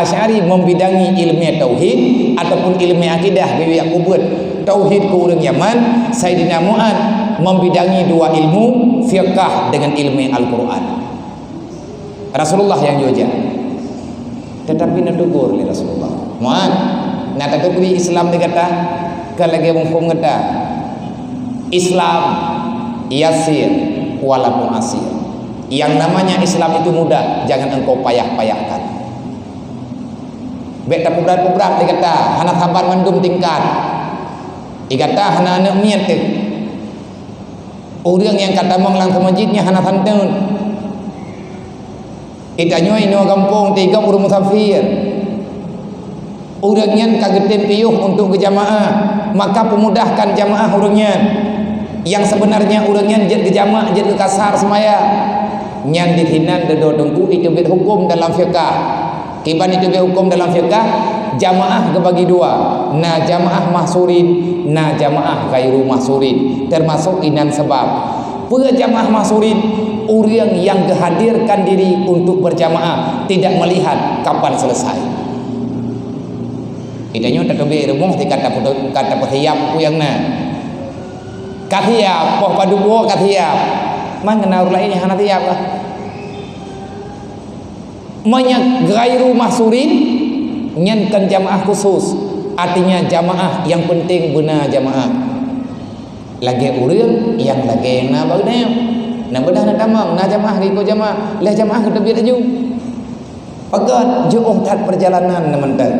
Asy'ari membidangi ilmu tauhid ataupun ilmu akidah yoyak kubur tauhid ke orang Yaman Sayyidina Mu'ad membidangi dua ilmu fiqh dengan ilmu Al-Quran Rasulullah yang joja tetapi nedugur oleh Rasulullah Mu'ad nak takuri Islam dia kata kalau lagi menghukum kata Islam yasir walaupun asir yang namanya Islam itu mudah jangan engkau payah-payahkan bek tak berat-berat dia kata hana sabar mandum tingkat dia kata hana anak miat orang yang kata menglang ke masjidnya hana santun itanya ini kampung tiga urung musafir urangnya kagetin piuh untuk ke jamaah maka pemudahkan jamaah urangnya yang sebenarnya urangnya jad ke jamaah jad ke kasar semaya nyan dithinan dedo dengku itu bet hukum dalam fiqh kiban itu bet hukum dalam fiqh jamaah kebagi dua na jamaah mahsurin na jamaah ghairu mahsurin termasuk inan sebab jamaah mahsurin orang yang kehadirkan diri untuk berjamaah tidak melihat kapan selesai itanya tak lebih rumah kata pethiap yang na kathiap poh padubo kathiap man kenal lainnya hana tiap lah banyak ghairu mahsurin nyankan jamaah khusus artinya jamaah yang penting benar jamaah lagi urang yang lagi yang na bagna na bedah na tamang na jamaah riko jamaah lah jamaah ke tebiat aju pagat jauh tat perjalanan nementan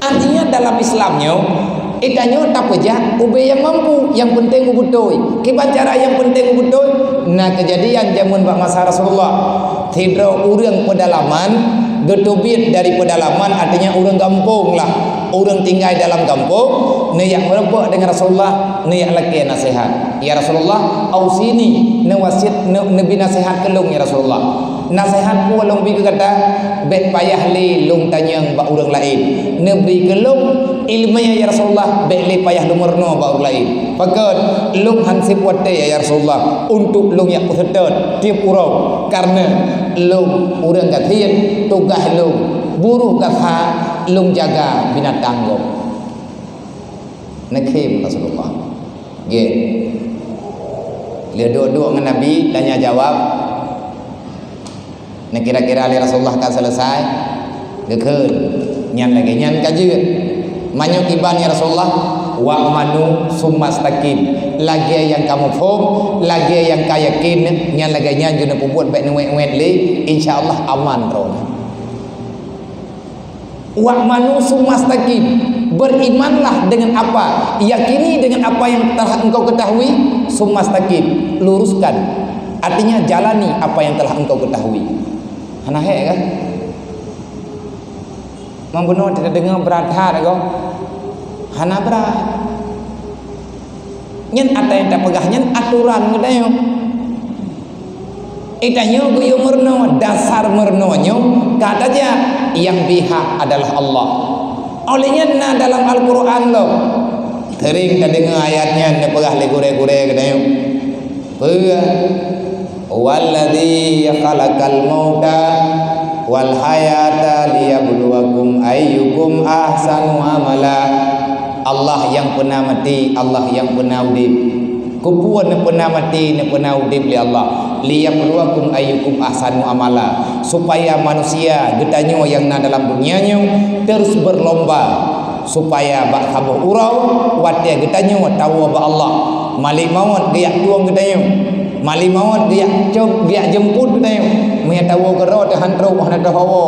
artinya dalam Islamnya itanya tak pejah ube yang mampu yang penting ubutoi kiban cara yang penting ubutoi na kejadian zaman bak masa Rasulullah tidra urang pedalaman getubit dari pedalaman artinya urang kampung lah orang tinggal dalam kampung niat merempak dengan Rasulullah niat laki nasihat ya Rasulullah ausini nawasit nabi nasihat kelung ya Rasulullah nasihat ku long bi kata bet payah li long tanyang ba urang lain nabi kelung ilmunya ya Rasulullah bet li payah lumurno ba urang lain pakat long hansip wate ya Rasulullah untuk long yak kusetet tiap urang karena long urang kathian tugas long buruh kata long jaga binatang gom nakim Rasulullah ge dia duduk dengan Nabi tanya jawab nak kira-kira ali Rasulullah kan selesai gekeun nyan lagi nyan kajeut manyo kiban ya Rasulullah wa manu sumastaqim lagi yang kamu faham lagi yang kaya yakin nyan lagi nyan juna pubut baik nuwet li insyaallah aman ron wa manu sumastaqim berimanlah dengan apa, yakini dengan apa yang telah engkau ketahui, sumastaqim, luruskan. Artinya jalani apa yang telah engkau ketahui. Hana he kan? Membunuh tidak dengar berat hati kau. Hana berat. Nyen ada yang tak pegah nyen aturan kedayo. Itanya guyu merno, dasar mernonya katanya yang pihak adalah Allah. Olehnya na dalam Al-Quran lo sering kita dengar ayatnya ne pegah le gure-gure kedayo. Walladzi khalaqal mauta wal hayata liyabluwakum ayyukum ahsanu amala. Allah yang pernah mati, Allah yang pernah hidup. Kupuan ne pernah mati, ne pernah hidup li Allah. Liyabluwakum ayyukum ahsanu amala, supaya manusia getanyo yang na dalam dunianya terus berlomba supaya bak habuh urau watia getanyo tahu ba Allah. Malik maut dia tuang getanyo, malik maut dia jemput getanyo, maya tahu gero te hantro hana te hawo.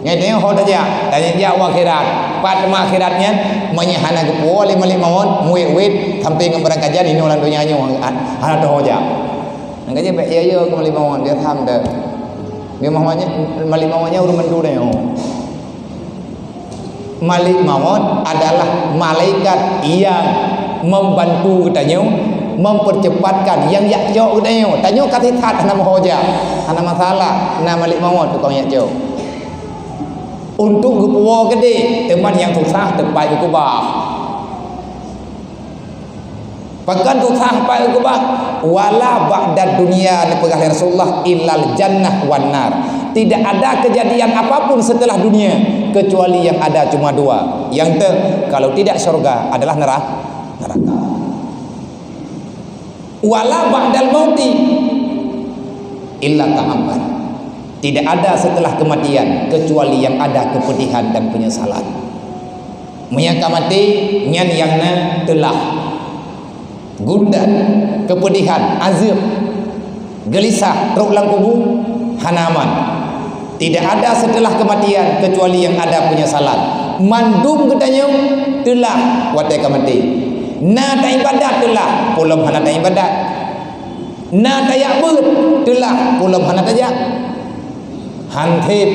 Nyatanya ho aja tanya dia akhirat. Pada akhiratnya menyahana gepo le malik maut muwit sampai ngembarang kajian ini orang dunia nyo hana te hoja. Angkanya baik ya ke malik maut dia tham dah. Dia mahmanya malik mautnya urus mendu dah. Malik maut adalah malaikat yang membantu katanya, mempercepatkan yang yak jauh katanya. Tanya kata tat nama hoja, ana masalah nama malik maut tu kau yak jauh. Untuk gepuwa gede teman yang susah tepai kubah. Pakan susah pai kubah wala ba'da dunia ni pegah Rasulullah illal jannah wan nar. Tidak ada kejadian apapun setelah dunia kecuali yang ada cuma dua. Yang kalau tidak surga adalah neraka. Wala ba'dal mauti illa ta'ambar. Tidak ada setelah kematian kecuali yang ada kepedihan dan penyesalan. Menyangka mati nyan yang telah gundah, kepedihan, azab, gelisah, terulang kubur, hanaman. Tidak ada setelah kematian kecuali yang ada penyesalan. Mandum katanya telah watai mati. Na ta ibadat telah pulam hana ta ibadat. Na ta yakbut telah pulam hana ta yak. Hantip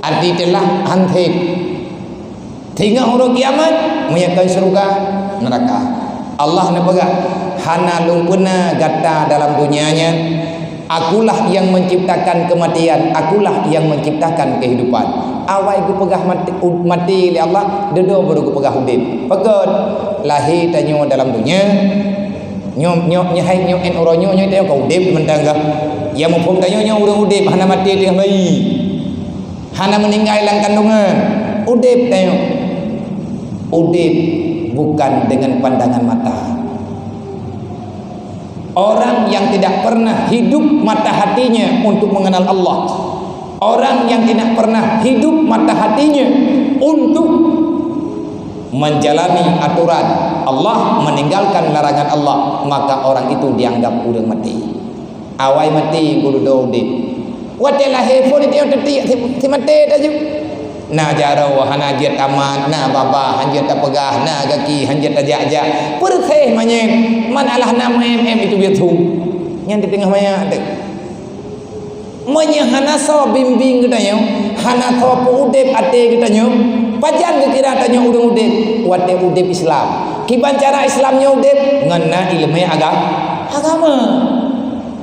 arti telah hantip. Tinggal huruf kiamat menyatakan surga neraka. Allah nak pegang hana lumpuna gata dalam dunianya. Akulah yang menciptakan kematian, akulah yang menciptakan kehidupan. Awal ku pegah mati oleh Allah, dedo baru ku pegah hidup. Pegot lahir tanyo dalam dunia. Nyom nyahai nyom en oronyo nyo teo kau hidup mentangga. Yang mumpung tanyo nyo urang hidup hana mati dia bayi. Hana meninggal dalam kandungan. Hidup tanyo. Hidup bukan dengan pandangan mata. Orang yang tidak pernah hidup mata hatinya untuk mengenal Allah, orang yang tidak pernah hidup mata hatinya untuk menjalani aturan Allah, meninggalkan larangan Allah, maka orang itu dianggap udah mati. Awai mati kudu dodit. Watelah hefon itu tetik si mati dah. Na jarau hana jiat aman, na baba hanjat tak pegah, na gaki hanjat ajak-ajak. Perteh manye man alah nama itu biar tu. Yang di tengah maya ada. Manye hana saw bimbing katanya, hana saw udep ate katanya. Pajan kira tanya urang udep, wate udep Islam. Kiban cara Islamnya udep ngena ilmu agama.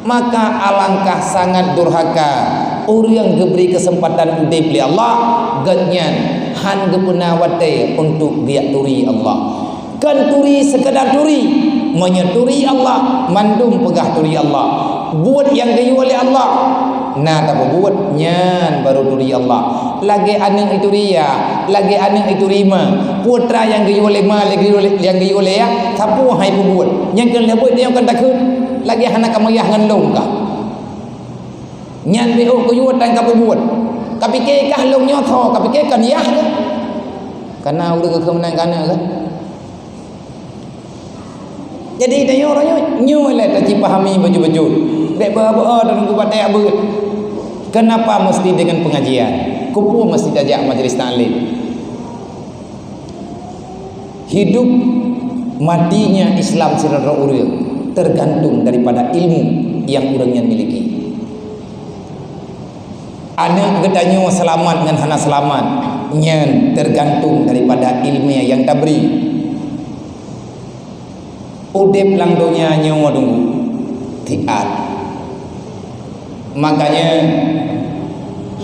Maka alangkah sangat durhaka orang yang diberi kesempatan udip li Allah ganyan han gepena wate untuk dia turi Allah. Kan turi sekadar turi menyeturi Allah, mandum pegah turi Allah. Buat yang gayu oleh Allah. Nah tak buat nyan baru turi Allah. Lagi anak itu ria, lagi anak itu rima. Putra yang gayu oleh ma, lagi yang gayu oleh ya, sapu hai buat. Yang kan lebut dia kan takut. Lagi anak kamu yah ngendong kah? Nyan beho ko yuat dan kapu buat. Tapi ke kah long nyoto, tapi ke kan yah ke? Karena udah kemenang kana kan. Jadi dia orangnya nyoleh tak dipahami baju-baju. Dek bawa dan ku batai abut. Kenapa mesti dengan pengajian? Kupu mesti ajak majlis taklim. hidup matinya Islam secara urang tergantung daripada ilmu yang urangnya miliki. Anak gedanyo selamat dengan hana selamat nyen tergantung daripada ilmu yang tabri. Udip lang dunia nyawa dulu tiat. Makanya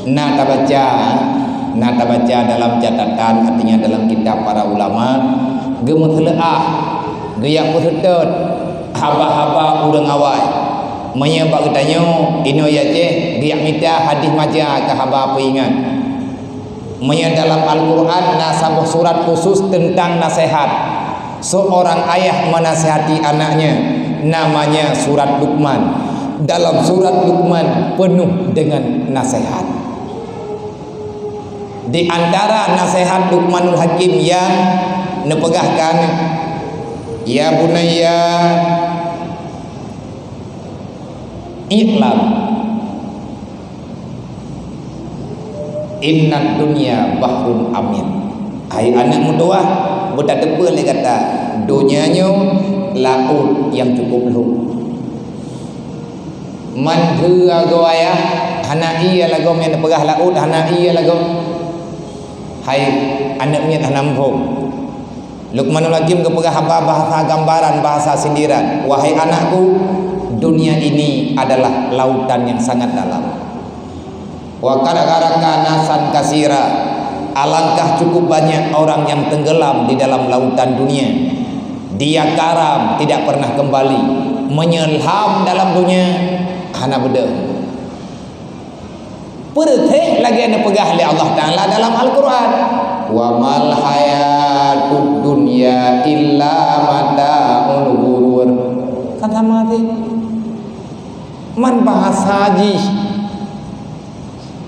nata baca dalam catatan, artinya dalam kitab para ulama, gemeteleah geyak putetet haba-haba urang awai menyebab getanyo ino ya je geyak mita hadis maja ke haba apa ingat menya dalam Al-Quran nasabah surat khusus tentang nasihat. Seorang ayah menasihati anaknya, namanya surat Luqman. Dalam surat Luqman penuh dengan nasihat. Di antara nasihat Luqmanul Hakim yang nepegahkan, ya bunayya i'lam innad dunya bahrun amin. Hai anak muda, budak tepa le kata dunianya laut yang cukup luas. Man hua go ayah hana iya lagu men pegah laut hana iya lagu. Hai anak mian hanampung. Luqmanul Hakim ke pegah apa bahasa gambaran, bahasa sindiran. Wahai anakku, dunia ini adalah lautan yang sangat dalam. Wa qad-qaraka nasan kasira. Alangkah cukup banyak orang yang tenggelam di dalam lautan dunia. Dia karam, tidak pernah kembali, menyelam dalam dunia hana beda. Perteh lagi anda pegah oleh Allah Ta'ala dalam Al-Quran. Wa mal hayatud dunya illa mata'ul ghurur. Kata mati man bahasa haji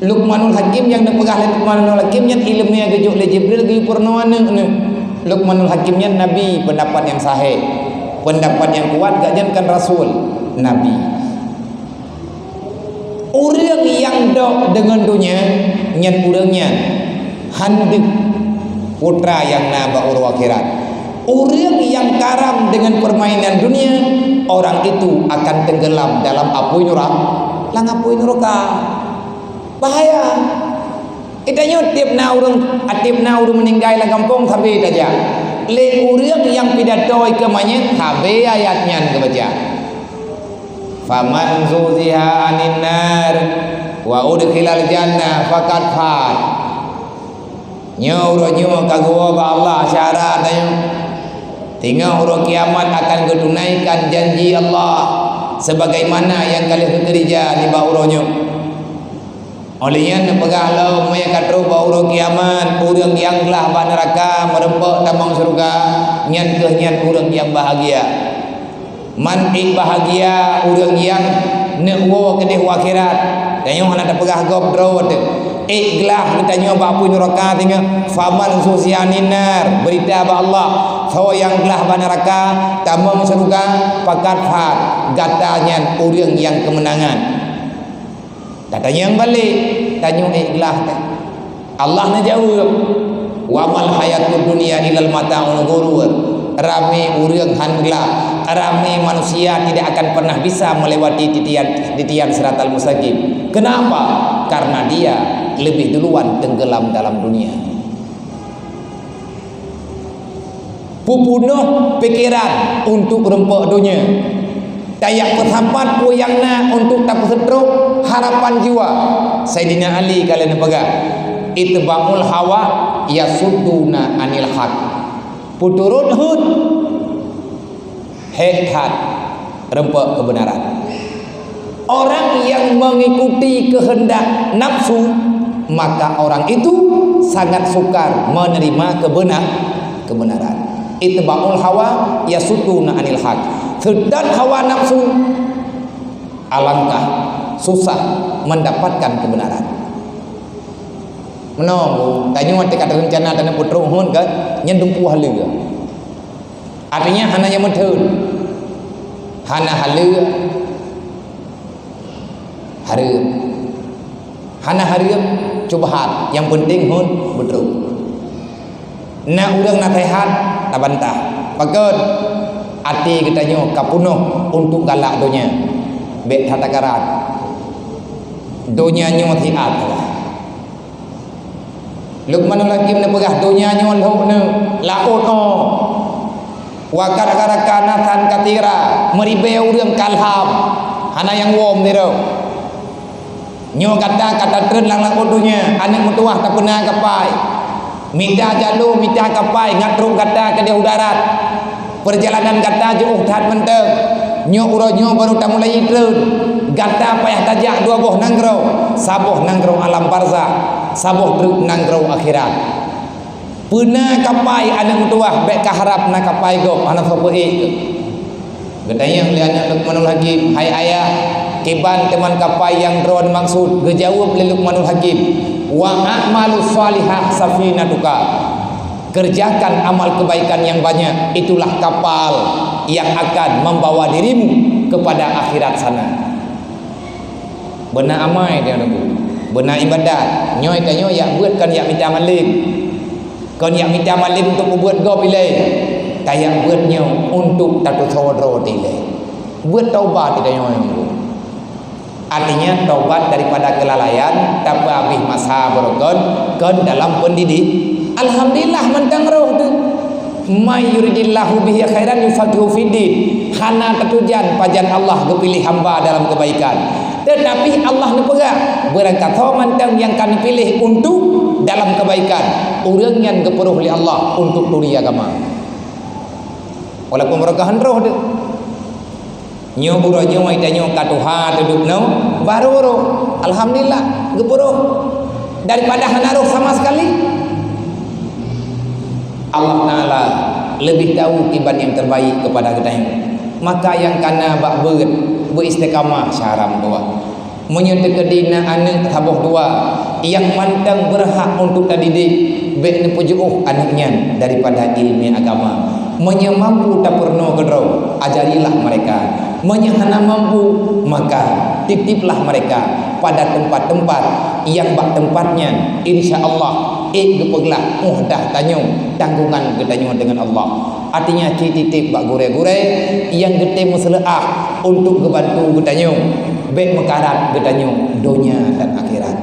Luqmanul Hakim yang dipegah oleh Luqmanul Hakim yang ilmunya gejuk oleh Jibril ge purnawana ne. Luqmanul Hakimnya nabi, pendapat yang sahih, pendapat yang kuat gak jangan rasul nabi. Orang yang dok dengan dunia nyen urangnya handek putra yang naba urwa akhirat. Orang yang karam dengan permainan dunia, orang itu akan tenggelam dalam api neraka. Lang api neraka bahaya. Kita nyutip na urang meninggal la kampung tapi saja. Le urang yang pidato ke manya habe ayatnya kebaca. Faman zuziha anin nar wa udkhilal jannah faqad fat. Nyo kagua ba Allah syarat ayo. Tinggal huruf kiamat akan kedunaikan janji Allah sebagaimana yang kalian kerja di bawahnya. Olehnya nepegah lau maya katru bau kiamat urang yang gelah ba neraka merempek tamang surga nyan ke nyan urang yang bahagia. Man bahagia urang yang nekwo ke deh akhirat. Danyo hana tepegah gop drot. Gelah kita nyoba apu neraka tinggal faman susianinar berita ba Allah so yang gelah ba neraka tamang surga pakat fat gatanya urang yang kemenangan. Katanya yang balik tanya ikhlas Allah na jawab wa mal hayatud dunya ilal mata'ul ghurur. Rame urang hanglah, rame manusia tidak akan pernah bisa melewati titian siratal mustaqim. Kenapa? Karena dia lebih duluan tenggelam dalam dunia. Pupunuh pikiran untuk rempok dunia. Tayak berhampat puyangna untuk tak setruk harapan jiwa. Sayyidina Ali kalian pegang. Itba'ul hawa yasudduna anil haq. Puturut hud hehat rempok kebenaran. Orang yang mengikuti kehendak nafsu, maka orang itu sangat sukar menerima kebenaran. Itba'ul hawa yasudduna anil haq. Sedang hawa nafsu, alangkah susah mendapatkan kebenaran. Menunggu, tanya waktu kata rencana dan putra hun ke nyendung puah lega. Artinya hanya yang mentun, hana halia, harap, hana harap coba hat. Yang penting hun betul. Na urang nasihat tak bantah. Pakon hati kita nyo kapunuh untuk galak dunia. Bek tatakarat. Dunia nyo tiat lah. Luqmanul Hakim na pegah dunia nyo laut ne laut no. Wa kadang-kadang tan katira meribe urang kalham. Hana yang wom dia tu. Nyo kata tren lang dunia anak mutuah tak pernah kapai. Minta jalu minta kapai ngatruk kata ke dia udarat. Perjalanan kata jauh tat menteng. Nyo uronyo baru tak mulai tren. Kata payah tajak dua boh nangrau. Saboh nangrau alam barzah, saboh truk nangrau akhirat. Pernah kapai anak mutuah baik kaharap nak kapai go anak sapa Katanya oleh anak Luqmanul Hakim, hai ayah, kiban teman kapai yang drone maksud. Gejawab oleh Luqmanul Hakim, wa a'malus salihah safinatuka. Kerjakan amal kebaikan yang banyak, itulah kapal yang akan membawa dirimu kepada akhirat sana. Benar amai dia nunggu, benar ibadat. Nyoy kanyo yak buat kan yak minta malim. Kon yak minta malim untuk buat go pilih. Kayak buatnya untuk tatu sodro tile. Buat taubat tidak nyoy. Artinya taubat daripada kelalaian tapi habis masa berokon kon dalam pendidik. Alhamdulillah mentang roh tu. May yuridillahu bihi khairan yufaqihu fiddin. Hana ketujuan pajan Allah kepilih hamba dalam kebaikan. Tetapi Allah ni pegang berangkat mentang yang kami pilih untuk dalam kebaikan. Orang yang keperuh oleh Allah untuk turi agama. Walaupun berkahan roh tu. Nyo buronyo mai tanyo katuha duduk no baru roh. Alhamdulillah keperuh daripada hana roh sama sekali. Allah Ta'ala lebih tahu kiban yang terbaik kepada kita. Maka yang kana bak beristiqamah syaram dua menyedekadina anak tabuh dua yang mantang berhak untuk dididik baik nepujuh anaknya daripada ilmu agama. Menyamampu tak pernah kedrau, ajarilah mereka. Menyahana mampu, maka titiplah mereka pada tempat-tempat yang bak tempatnya insya-Allah gepeglah muhdah tanyo tanggungan getanyo dengan Allah. Artinya titip bak gure-gure yang gete musleah untuk gebantu getanyo baik mekarat getanyo dunia dan akhirat.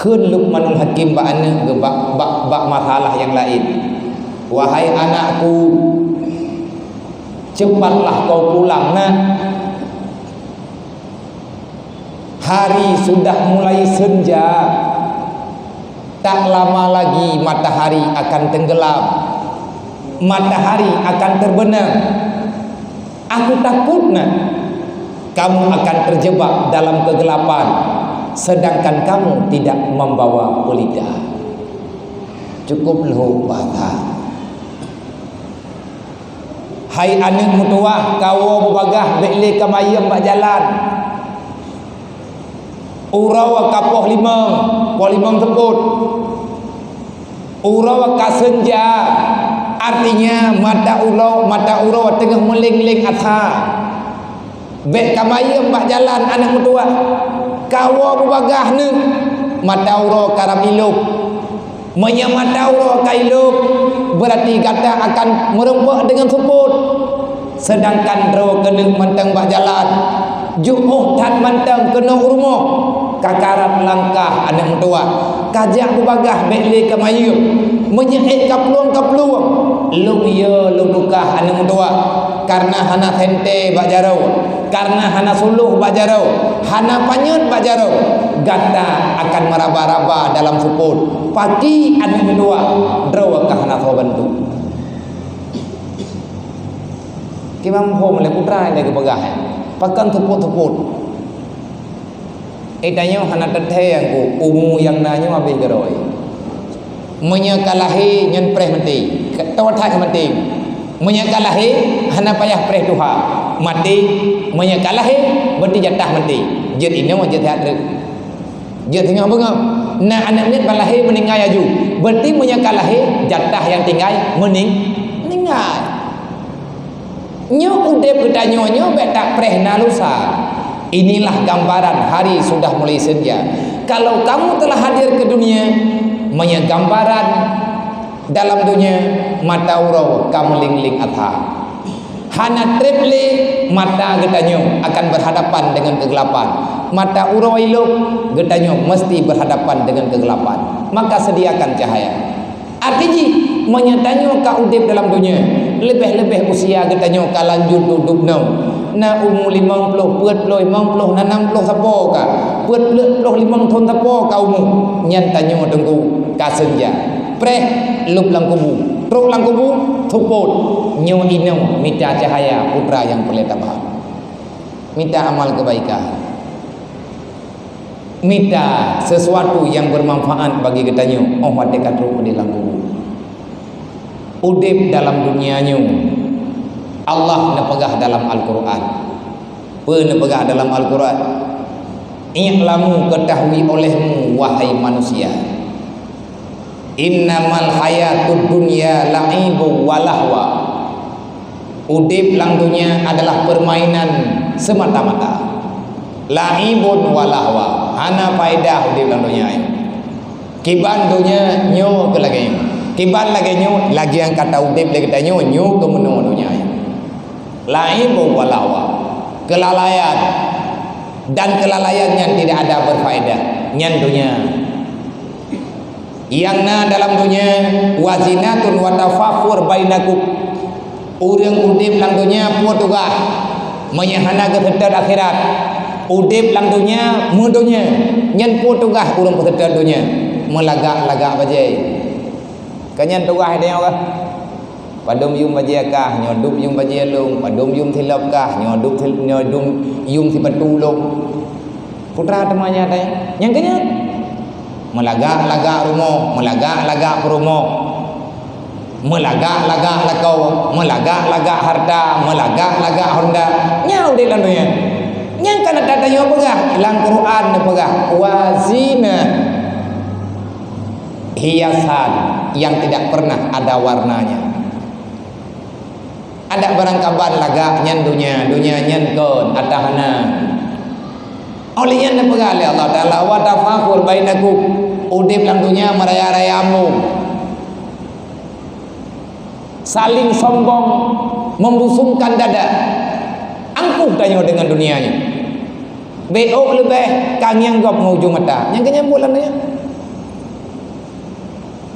Keun Luqmanul Hakim bak anak bak masalah yang lain. Wahai anakku, cepatlah kau pulang nak. Hari sudah mulai senja. Tak lama lagi matahari akan tenggelam. Matahari akan terbenam. Aku takut nak kamu akan terjebak dalam kegelapan, sedangkan kamu tidak membawa pelita. Cukup lu bahasa. Hai anak mutuah, kau bagah beli kamayam bak jalan. Urau kapoh limang sebut. Urau kasenja, artinya mata urau tengah meling-ling atha. Bek kamayam bak jalan anak mutuah. Kau bagah ni mata urau karamilup. Menyamata urau kailup berarti kata akan merempuk dengan seput. Sedangkan ro kena mantang bak jalan juh tan mantang kena urmo kakarat langkah anak mutua kajak bubagah beli kamayu menyehit kapluang lung ye lung dukah anak mutua karena hana sente bak jarau, karena hana suluh bak jarau, hana panyut bak jarau, gata akan meraba-raba dalam seput. Pagi anak mutua draw kah hana bantu. Kimam pom le putra le kebagah. Pakan teput-teput. Itanya hana teteh yang ku umu yang nanyo habis geroi. Menyakalahi nyen preh mati. Tawat mati. Menyakalahi hana payah preh tuha. Mati menyakalahi berarti jatah mati. Jet ini wajah teatre. Jet tengah bengam. Nah anak ni balahi meninggal aju. Berarti menyakalahi jatah yang tinggal meninggal. Nyo udep getanyo nyo betak prehna lusa. Inilah gambaran hari sudah mulai senja. Kalau kamu telah hadir ke dunia, gambaran dalam dunia mata urau kameling-ling atha. Hana triple mata getanyo akan berhadapan dengan kegelapan. Mata urau ilok getanyo mesti berhadapan dengan kegelapan. Maka sediakan cahaya. Artinya menyatanyo ka udip dalam dunia. Lebih-lebih usia getanyo ka lanjut duduk no. Na umur 50, 40, 50, 60 sapo ka. 40, 50 tahun sapo ka umur. Nyantanyo tengku ka senja. Preh lup lang kubu. Truk lang kubu thuput. Nyo ino minta cahaya putra yang perletaba. Minta amal kebaikan. Minta sesuatu yang bermanfaat bagi ketanyo. Oh hati katruk di lang kubu. Udip dalam dunianyo. Allah nepegah dalam Al-Quran. Nepegah dalam Al-Quran. I'lamu ketahui olehmu wahai manusia. Innamal hayatud dunya la'ibu walahwa. Udip lang dunia adalah permainan semata-mata. La'ibun walahwa. Hana faedah udip lang dunia ini. Kiban dunia nyo ke lagi. Kiban lagi nyo lagi yang kata udip lagi kata nyo ke menung dunia ini. La'ibun walahwa. Kelalaian dan kelalaian yang tidak ada berfaedah. Nyan dunia. Yang na dalam dunia wazinatun wa tafakhur bainakum. Urang udip lang dunia putuga menyahana keteter akhirat. Udip lang dunia mudunya nyen putuga urang keteter dunia melagak-lagak bajai. Kanyan tugah dia kah? Padum yum bajai kah nyodup yum bajai long, padum yum thilap kah nyodup yum thi patulong. Putra temanya teh. Yang kenya melagak-lagak rumah, melagak-lagak perumoh, melagak-lagak lakau, melagak-lagak harta, melagak-lagak honda. Nyau di dalam dunia. Yang kana datanya pegah, dalam Quran pegah wazina, hiasan yang tidak pernah ada warnanya. Ada barang kabar lagak nyan dunia nyan kon atahana. Olehnya nepegah oleh Allah Ta'ala wa tafakhur bainakum. Udip lang dunia meraya-rayamu. Saling sombong, membusungkan dada. Angkuh tanya dengan dunianya. Beok lebih kang yang gop ngujung mata. Yang kenyang bulan dia.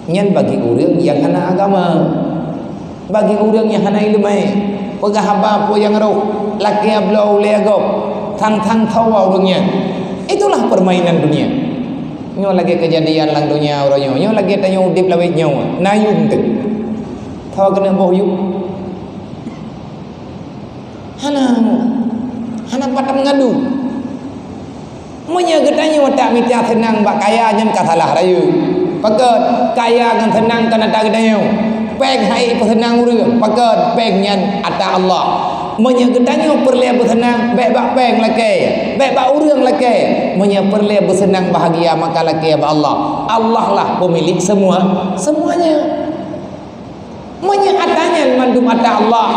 Nyan bagi orang yang hana agama. Bagi orang yang hana ilmu. Pegah apa yang roh. Laki ablau leagop. Tang-tang tawa orangnya. Itulah permainan dunia. Nyo lagi kejadian lang dunia orangnya. Nyo lagi tanya udip lawit nyo. Nayun tu. Tawa kena bohyuk. Hana patah mengadu. Munya gedanya watak mitya senang bak kaya nyen kasalah rayu. Pakat kaya kan senang kan ada gedanya. Peg hai pesenang urang. Pakat peg nyen ata Allah. Menyegetannya perle bersenang bebak peng laki bebak urang laki menye perle bersenang bahagia maka laki Allah. Allah lah pemilik semuanya. Menye atanya mandum ata Allah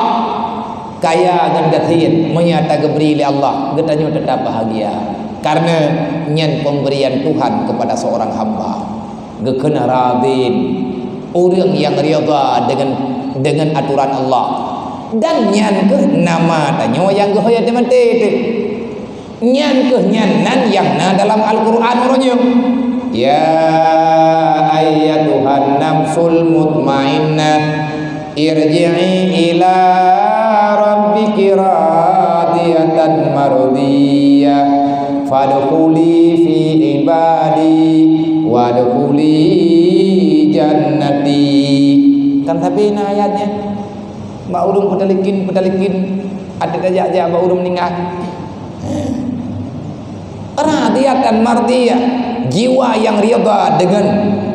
kaya dan gatin menye ata geberi oleh Allah getanyo tetap bahagia karena nyen pemberian Tuhan kepada seorang hamba gekena radin urang yang rida dengan aturan Allah. Dan nyan ke nama tanyo yang ke hoya teman tete nyan ke nyanan yang na dalam Al-Quran ronyo ya ayyatuhan nafsul mutmainnah irji'i ila rabbiki radiyatan mardiyah fadkhuli fi ibadi wadkhuli jannati. Kan tapi ayatnya Mbak urung pedalikin ada dajak-jak Mbak urung meninggal. Radiyatan mardiyah, jiwa yang rida dengan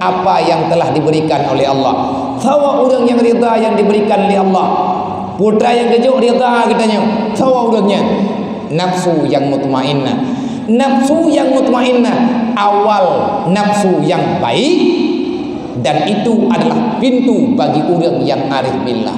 apa yang telah diberikan oleh Allah. Sawa urang yang rida yang diberikan oleh Allah. Putra yang kejuk rida katanya. Sawa urangnya nafsu yang mutmainnah. Nafsu yang mutmainnah awal nafsu yang baik dan itu adalah pintu bagi urang yang arif billah.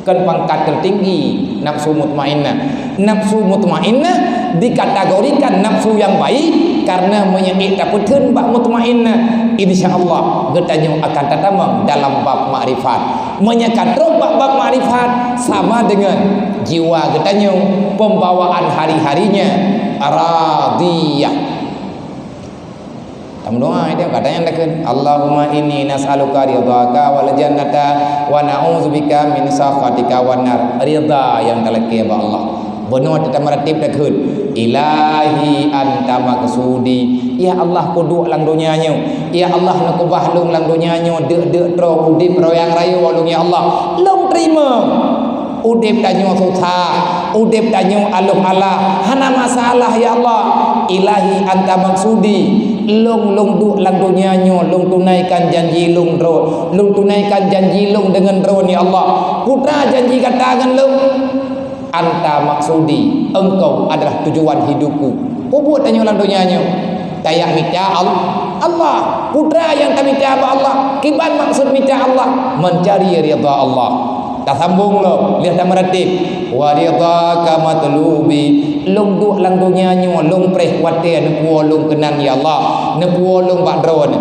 Kan pangkat tertinggi nafsu mutmainnah. Nafsu mutmainnah dikategorikan nafsu yang baik karena menyekit dapeun bab mutmainnah, insyaallah getanyo akan tatamang dalam bab makrifat. Menyekatro bab makrifat sama dengan jiwa getanyo pembawaan hari-harinya radiyah. Dalam doa itu katanya ndakeun Allahumma inni nas'aluka ridhaka wal jannata wa na'udzubika min sakhatika wan nar. Ridha yang talaki ba Allah. Benar kita meratib ndakeun Ilahi anta maqsudi. Ya Allah kudu lang dunianya. Ya Allah nak bahlung lang dunianya deuk tro udip royang rayu walung ya Allah. Long terima. Udip tanyo susah, udip tanyo aluh ala, hana masalah ya Allah. Ilahi anta maksudi. Long du lang dunianyo, long tunaikan janji long ro, long tunaikan janji long dengan ro ni Allah. Putra janji katakan long anta maksudi, engkau adalah tujuan hidupku. Puput tanyo lang dunianyo. Tayak minta Allah. Putra yang tak minta Allah. Kiban maksud minta Allah mencari ridha Allah. Tak sambung lo, lihat dah meratib. Wa ridhaka matlubi. Long du lang dunianyo, long preh wate nepuo long kenan ya Allah, nepuo long badron.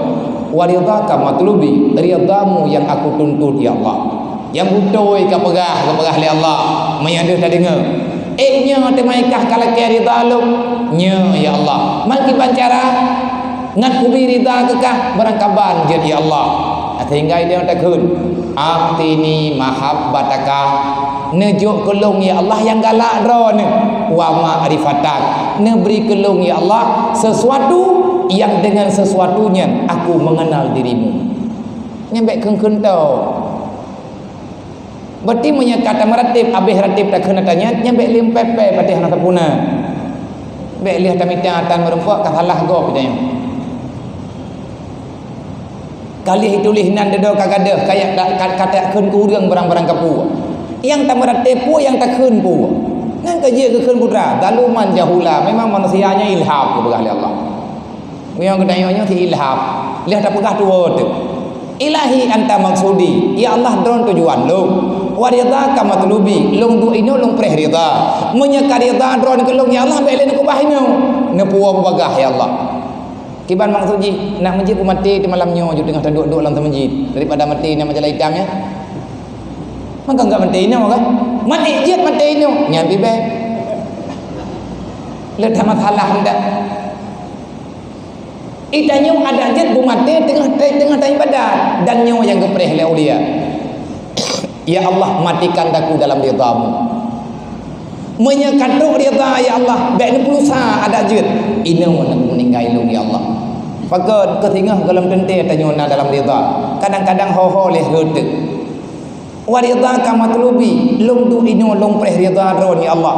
Wa ridhaka matlubi, ridhamu yang aku tuntut ya Allah. Yang butoi ka pegah li Allah. Mayande tak dengar. Nya temaikah kala ke ridha lo. Nya ya Allah. Maki bancara ngat kubi ridha kekah barangkaban jadi ya Allah. Sehingga dia takun Atini mahabbataka, nejuk kelung ya Allah yang galak ron wa ma'rifatak, neberi kelung ya Allah sesuatu yang dengan sesuatunya aku mengenal dirimu. Nyambek kengkun tau. Berarti menyekata meratib habis ratib tak kena tanya nyambek lim pepe patih nak sapuna. Bek lihat tamita tan merempok kasalah go pidanya. Kali hitulih nan dedo kagadah kayak kata keun kurang barang-barang kapu. Yang tak meratib pu yang tak keun pu. Nan kerja ke keun putra, daluman jahula memang manusianya ilham ke belah Allah. Yang kedayanya si ilham. Lihat tak pegah tua tu. Ilahi anta maksudi. Ya Allah dron tujuan lu. Wa ridhaka matlubi. Long du ino long preh ridha. Menyeka ridha dron ke long ya Allah belen ku bahino. Nepuo bagah ya Allah. Kiban maksudji nak masjid ku mati di malamnya je tengah duduk dalam masjid daripada mati nak macam hitamnya. Maka enggak mati ini kan? Mati je mati ini nyampi be. Lihat masalah hendak. Itanya ada je bu mati tengah tanya badan dan nyawa yang gepreh oleh ulia. Ya Allah matikan aku dalam ridhamu. Menyekatu ridha ya Allah baik ni pulusa ada je ina nak meninggal lu ya Allah pakai ketingah dalam tente tanya dalam ridha kadang-kadang ho-ho leh rute wa ridha ka matlubi long du ino long preh ridha ron ya Allah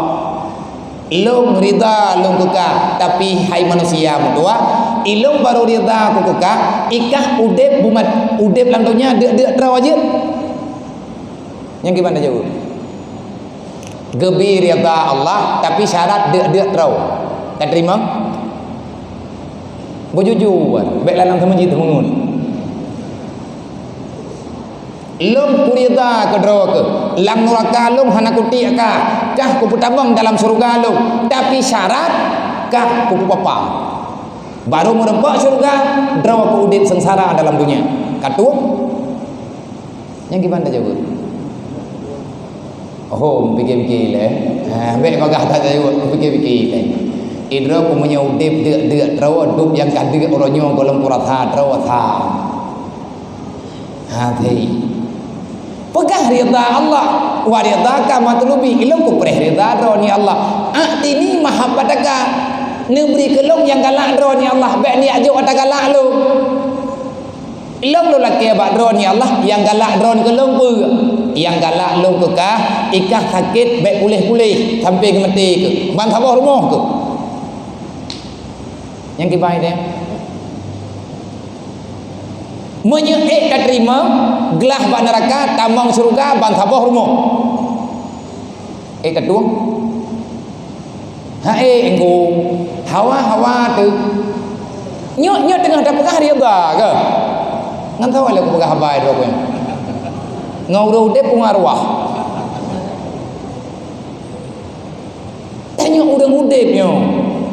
long ridha long kuka tapi hai manusia mutua ilong baru ridha kuka ikah udep bumat udep lang dunia deuk traw aja yang gimana jauh gebi ridha Allah tapi syarat deuk terau. Tak terima? Berjujur, baik lanang temenji temengun. Lom kurida ke draw ke, lang neraka lom hana kuti ka, kah ku putabang dalam surga lom, tapi syarat kah ku papa. Baru merempak surga, draw ku udip sengsara dalam dunia. Katu? Yang gimana jawab? Oh, fikir-fikir lah. Baik bagah tak jawab, fikir-fikir lah. Idra ku punya udip deuk trawa dup yang kada orangnya golong puratha trawa tha. Hati. Pegah ridha Allah wa ridhaka matlubi ilmu ku preh ridha ni Allah. Atini mahabbataka neberi kelong yang galak ni Allah. Baik ni ajo ada galak lu. Ilmu lu laki abad ni Allah yang galak ni kelong pu. Yang galak lu ke kah ikah sakit baik pulih-pulih sampai ke mati ke. Bang sabah rumah ke. Yang kibai dia menyek dan terima gelah bak neraka tambang surga ban sabah rumah kedua engko hawa tu nyok tengah dah pegah ridha ke ngan tahu le pegah habai do ko ngau de pengarwah tanya udang udep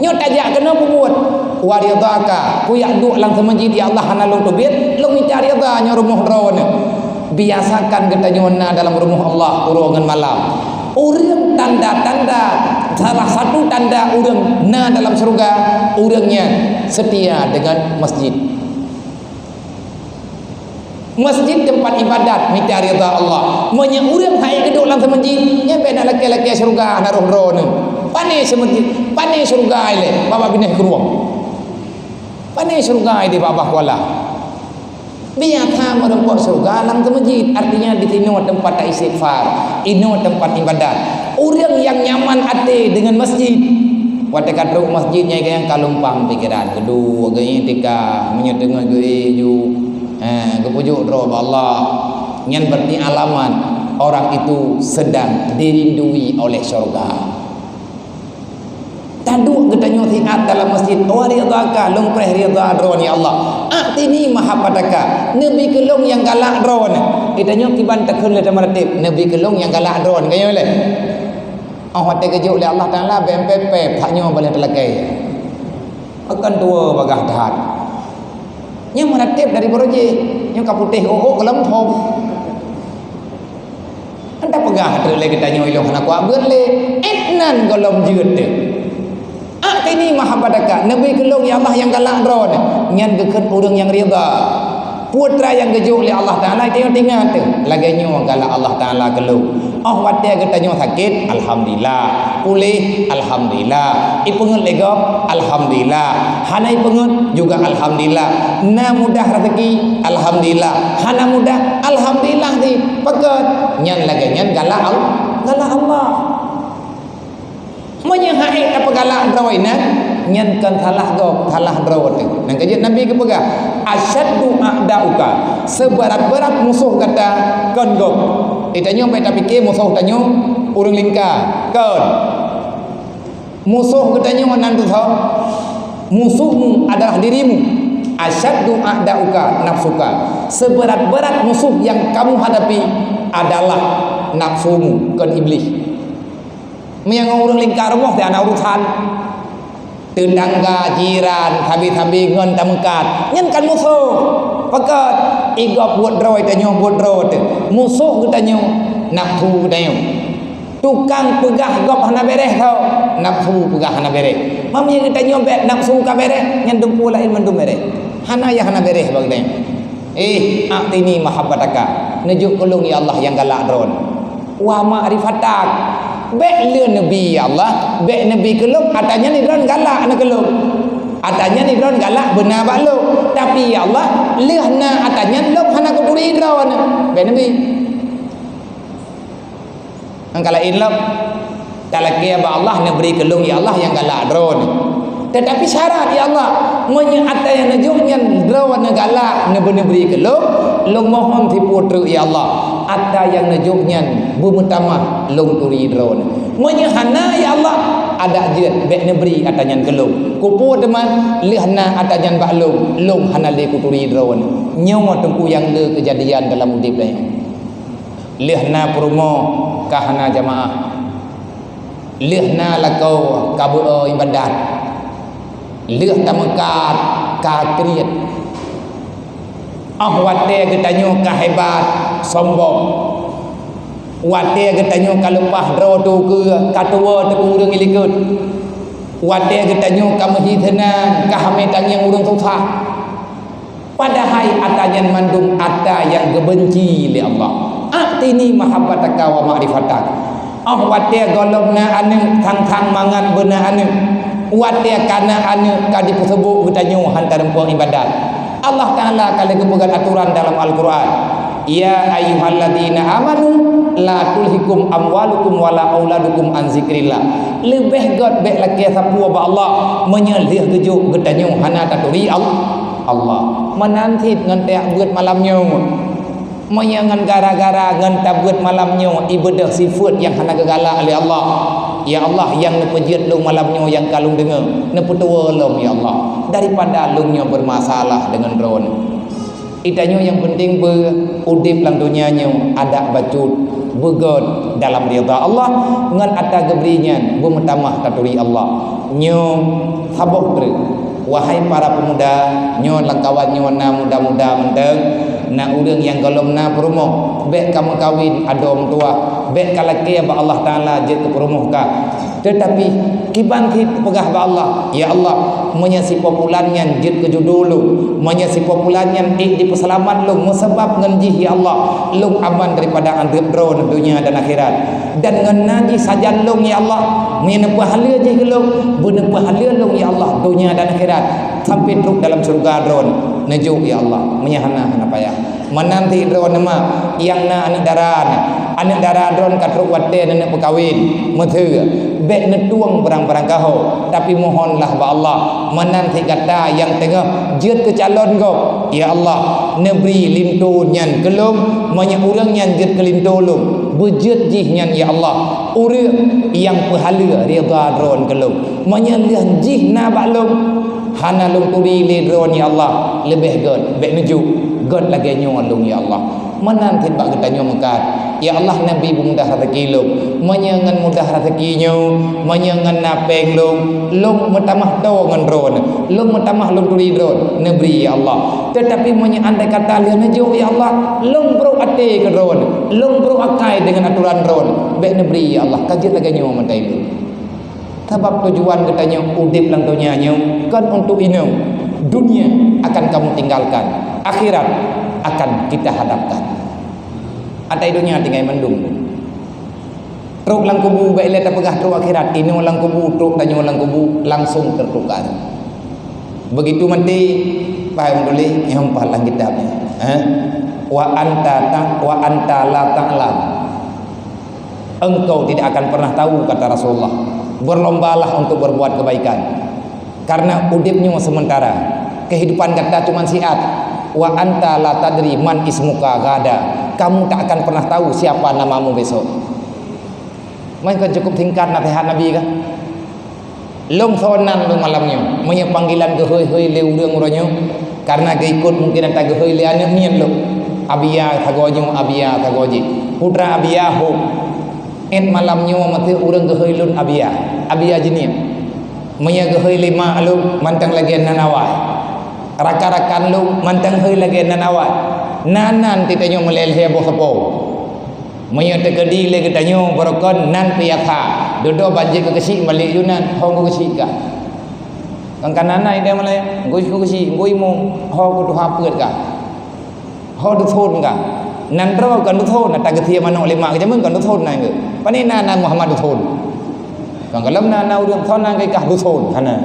nyok tajak kena buat wa ridaka ku yak duk lang masjid ya Allah hana long tubit long minta ridha nya rumah drone biasakan kita nyona dalam rumah Allah urongan malam urang tanda-tanda salah satu tanda urang na dalam surga urangnya setia dengan masjid. Masjid tempat ibadat minta ridha Allah. Monya urang hai geduk lang masjid nya beda laki-laki surga na roh-roh ni. Pane masjid, pane surga ile baba bineh keruang. Pane surga di baba kuala. Biasa merempok surga lang masjid artinya di sini tempat istighfar, ini tempat ibadat. Urang yang nyaman hati dengan masjid. Wate kadruk masjidnya yang kalumpang pikiran kedua gaya tika menyetengah gaya ju kepujuk roh Allah yang berarti alaman orang itu sedang dirindui oleh surga. Taduk kita nyothiat dalam masjid wa ridaka long preh ridha drone ya Allah atini mahabbataka nabi kelong yang galak drone kita nyok tiban tekun le tamartib nabi kelong yang galak drone kaya le hati kejuk oleh Allah Taala BMPP paknya boleh telakai akan tua bagah dahat nya meratib dari boroje nya kaputih kelam thom anda pegah tu le kita nyo iloh nak kuat beut le etnan golom jeut tu atini mahabbataka nabi kelong ya Allah yang galak drone nyan gekeun urang yang ridha putra yang gejuk oleh Allah Taala tengok tinggal tu lagi nyo galak Allah Taala kelong wate kita nyo sakit alhamdulillah pulih alhamdulillah ipengut legok alhamdulillah hanai pengut juga alhamdulillah na mudah rezeki alhamdulillah hana mudah alhamdulillah di pekat nyan lagi nyan galak Allah monya haid apa galak drawainan nyan kan salah drawat nang kajian nabi ke pegah asyaddu a'dauka seberat-berat musuh kata kon gok ditanya apa tak fikir musuh tanya urang lingkar kon musuh katanya nan tu tahu musuhmu adalah dirimu asyaddu a'dauka nafsuka seberat-berat musuh yang kamu hadapi adalah nafsumu kon iblis yang urang lingkar rumah dia anak urusan tendangga jiran habis-habis ngon tamkat nyen kan musuh pakat igop buat droi tanyo buat droi musuh tanyo nafsu tanyo tukang pegah gop hana bereh tau nafsu pegah hana bereh mami tanyo bet nafsu ka bereh nyen dumpu lain mendum bereh hana ya hana bereh bang atini mahabbataka nejuk kulung ya Allah yang galak dron wa ma'rifatak Bek le Nabi ya Allah, bek Nabi keluk atanya ni dron galak ana keluk. Atanya ni dron galak benar baluk. Tapi ya Allah, lehna atanya lok hana kuturi dron. Bek Nabi. Angkala inlok talaki ba Allah neberi kelung ya Allah yang galak dron. Tetapi syarat ya Allah, monya ataya najuknya dron galak neberi keluk, long mohon tiputru ya Allah. Ada yang najuknya bumutamah long turi drone monya hana ya Allah ada je bek nebri atanya kelung kupu teman lihna atanya baklung long hana le kuturi drone nyawa tengku yang le kejadian dalam udip lain lihna promo kahana jamaah lihna lakau kabu ibadat lih tamekat ka kriat wate getanyo kahebat sombong wate getanyo kalupah draw tu ke katua te urang ilikut wate getanyo kamahi tenang kahametan yang urang susah padahal atajan mandum ada yang gebenci li Allah atini mahabbataka wa ma'rifatak wate golobna anu thang mangan beuna anu wate kana anu kadi sebut getanyo hantar empong ibadat Allah Ta'ala kalau kebukan aturan dalam Al-Quran ya ayyuhalladzina amanu la tulhikum amwalukum wala auladukum an zikrillah lebih god bek laki sapua ba Allah menyelih gejuk gedanyo hana taturi Allah menanti ngan tek buat malamnya menyangan gara-gara ngan tabut malamnya ibadah sifat yang hana gegala oleh Allah ya Allah yang nepejit long malamnya yang kalung dengar neputua long ya Allah daripada lungnya bermasalah dengan drone itanyo yang penting berudip lang dunianya ada bacut begod dalam ridha Allah ngan ada gebrinya bermetamah taturi Allah nyo sabok tre wahai para pemuda, nyon langkawan nyon na muda-muda menteng, na urang yang golom na perumoh, bek kamu kawin adom tua, bek kalaki ba Allah Taala je ke perumoh ka. Tetapi kiban hit pegah ba Allah, ya Allah, menyasi populannya jid ke judulu, menyasi populannya di peselamat lu musabab ngenjih ya Allah, lu aman daripada andrep drone dunia dan akhirat. Dan ngenaji sajan lu ya Allah, menyene pahala je ke lu, bener pahala lu ya Allah dunia dan akhirat, sampai truk dalam surga drone. Nejuk ya Allah, menyahana hana payah. Menanti drone nama yang na anak darah drone kat truk wate nenek berkawin, methe bek netuang berang-berang kaho, tapi mohonlah ba Allah menanti kata yang tengah jeut ke calon kau ya Allah, nebri lintu nyan kelum manya urang nyan jeut ke lintu lum bejeut jih nyan ya Allah, urang yang pahala rida drone kelum manya lian jih na ba lum hana lum turi le drone ya Allah, lebih god bek nejuk god lagi nyon lum ya Allah, menanti bak kita nyon mekat ya Allah. Nabi mudah rezeki lu, menyengan mudah rezekinya, menyengan napeng lu metamah to ngan drone, lu metamah lu turi drone nebri ya Allah. Tetapi andai kata lian nejuk ya Allah, lu bro ate ke drone, lu bro akai dengan aturan drone bek nebri ya Allah, kajian lagi nyon mentai lu. Sebab tujuan katanya udip lang dunia kan untuk ini. Dunia akan kamu tinggalkan, akhirat akan kita hadapkan. Ada dunia tinggal mendung. Truk lang kubu baik lihat pegah truk akhirat, ini lang kubu truk tanya lang kubu langsung tertukar. Begitu mati paham dulu yang paling kitabnya. Wa anta la ta'lam. Engkau tidak akan pernah tahu kata Rasulullah. Berlombalah untuk berbuat kebaikan, karena udipnya sementara, kehidupan kita cuma siat. Wa anta la tadri man ismuka gada, kamu tak akan pernah tahu siapa namamu besok. Mungkin cukup tingkat nasihat Nabi kan? Long thonan long malamnya, punya panggilan gehoi-hoi le urang uranyo, karena keikut mungkin ada gehoi le anak nian lo. Abiya thagojo abiya thagoji, putra abiya ho. En malamnya mati urang gehoi lun abiya jenim. Punya gehoi lima lu mantang lagi nanawai. Raka-rakan lu mantang hoi lagi nanawai. Nanan titanya melelhe bo sepo. Punya tekedi le katanya berokon nan piyakha. Dodo banjir ke kesi balik yunan hong ke kesi ka. Kan kanana ide malay ngoi ke kesi ngoi mo ho ko tu hapet ka. Ho tu thon ka. Nan ro kan tu thon ta ke thia manok lima ke jamun kan tu thon nai ke. Pani nana Muhammad tu thon. Kan kalam nana urang thon nang ke ka tu thon hana.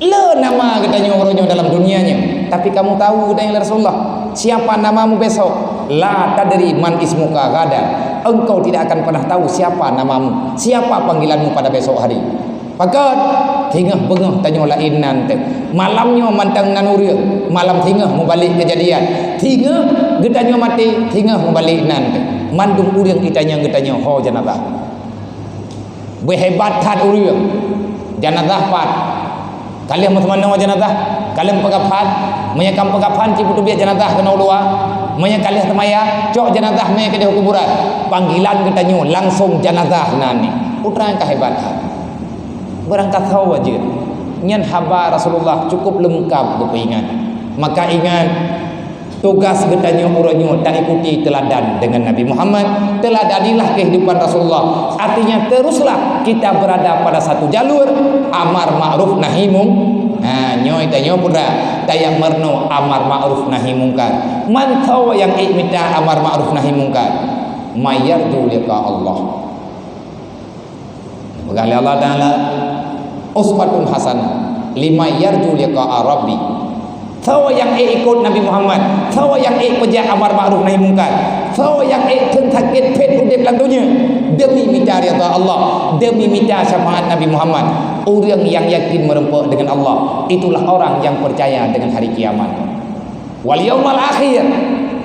Le nama katanya orangnya dalam dunianya, tapi kamu tahu katanya Rasulullah, siapa namamu besok? La tadri man ismuka gada. Engkau tidak akan pernah tahu siapa namamu, siapa panggilanmu pada besok hari. Pakat tingah bengah tanya lain nanti. Malamnya mantang nanuriang, malam tingah membalik kejadian. Tingah getanya mati, tingah membalik nanti. Mandung uriang kitanya getanya ho janazah. Behebatan uriang janazah pat. Kalian teman-teman jenazah, kalian pegaphan, menyakam pegaphan cipu tu biar jenazah kena ulua, menyakalian temaya, cok jenazah me ke di kuburan, panggilan kita nyu langsung jenazah nani, putra yang kehebatan, berangkat tahu aja, nyan haba Rasulullah cukup lengkap kepingan, maka ingat tugas kita nyu uranyu tak ikuti teladan dengan Nabi Muhammad, teladanilah kehidupan Rasulullah. Artinya teruslah kita berada pada satu jalur amar ma'ruf nahi mungkar. Nyoy tanyo pura tayak merno amar ma'ruf nahi mungkar. Mantau yang minta amar ma'ruf nahi mungkar. Mayarju liqa Allah. Begali Allah Taala uswatun hasanah lima yarju liqa rabbi. Sawa yang ikut Nabi Muhammad, sawa yang kerja amar ma'ruf nahi mungkar, sawa yang tentakit pet udip lang dunia demi minta ridha Allah, demi minta syafaat Nabi Muhammad. Orang yang yakin merempuk dengan Allah, itulah orang yang percaya dengan hari kiamat. Wal yaumal akhir,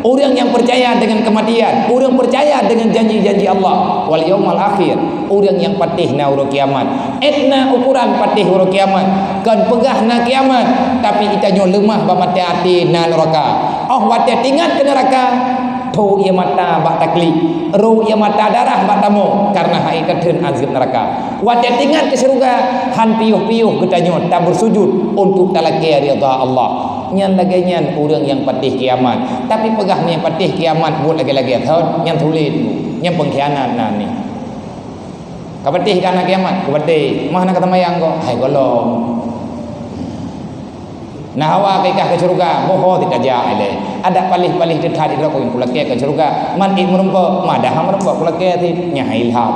orang yang percaya dengan kematian, orang percaya dengan janji-janji Allah. Wal yaumal akhir, orang yang patih na uro kiamat. Etna ukuran patih uro kiamat, kan pegah na kiamat, tapi itanya lemah ba mati hati na neraka. Oh wate tingat ke neraka, tu ia mata bak takli, ru ia mata darah bak tamu karena hakikatun azab neraka. Wajah tinggal ke surga han piuh-piuh ketanyo tak bersujud untuk talaki ridha Allah. Nyan lagi nyan orang yang patih kiamat, tapi pegah ni yang patih kiamat buat lagi-lagi atau nyan tulis nyan pengkhianat nah ni. Kapatih kan kiamat, kapatih. Mah nak kata mayang kok, hai golong. Nah hawa kekah ke surga, boho tidak jahile. Ada palih-palih dekat di rokok yang kulake ke surga. Man ik merempa, madah merempa kulake ti nyai ilham.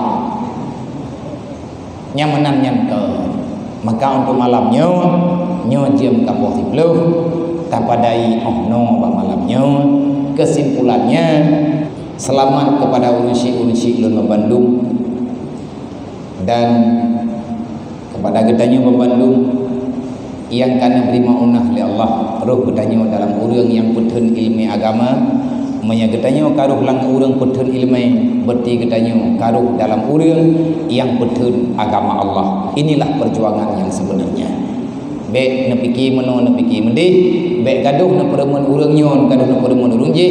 Nyamanan nyan ke. Maka untuk malamnya nyo jam kapoh tipluh tapadai ohno bak malamnya. Kesimpulannya selamat kepada urusi-urusi lun Bandung dan kepada gedanyo Bandung yang kana beri maunah oleh Allah roh gedanyo dalam urang yang putun ilmu agama manya gedanyo karuh lang urang putun ilmu berti gedanyo karuh dalam urang yang putun agama Allah. Inilah perjuangan yang sebenarnya. Bek nepiki meno nepiki mendih, bek gaduh na peremun urang nyon gaduh na peremun urang je.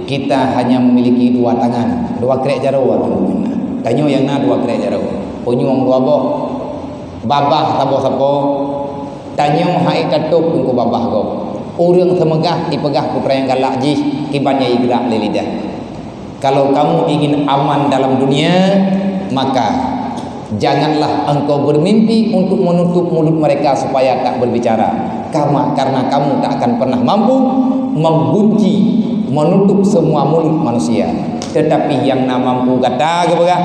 Kita hanya memiliki dua tangan, dua krek jarawa teman. Tanyo yang na dua krek jarawa. Unyong dua boh. Babah tabo sapo tanyo hai katup ku babah go urang semegah dipegah ku perayang galak ji kibannya igrak le lidah. Kalau kamu ingin aman dalam dunia, maka janganlah engkau bermimpi untuk menutup mulut mereka supaya tak berbicara. Karena kamu tak akan pernah mampu mengunci menutup semua mulut manusia. Tetapi yang na mampu kata kepada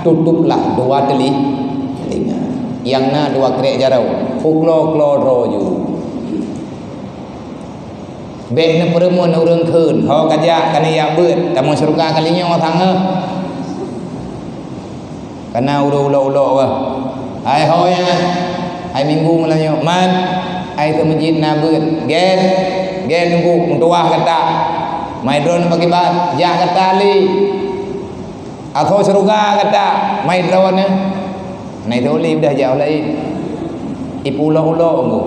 tutuplah dua telinga, yang na dua krek jarau uklo kloro ju bek na peremun urang keun ho kajak kana ya beut tamu surga kalinya thanga kana ulo-ulo wah ai hoya ai minggu melanyo man ai ke masjid na beut gen nunggu mutuah kata mai drone bagi bat ja kata li atau surga kata mai drone này thôi liêm dah jauh lain ipulo-ulo engko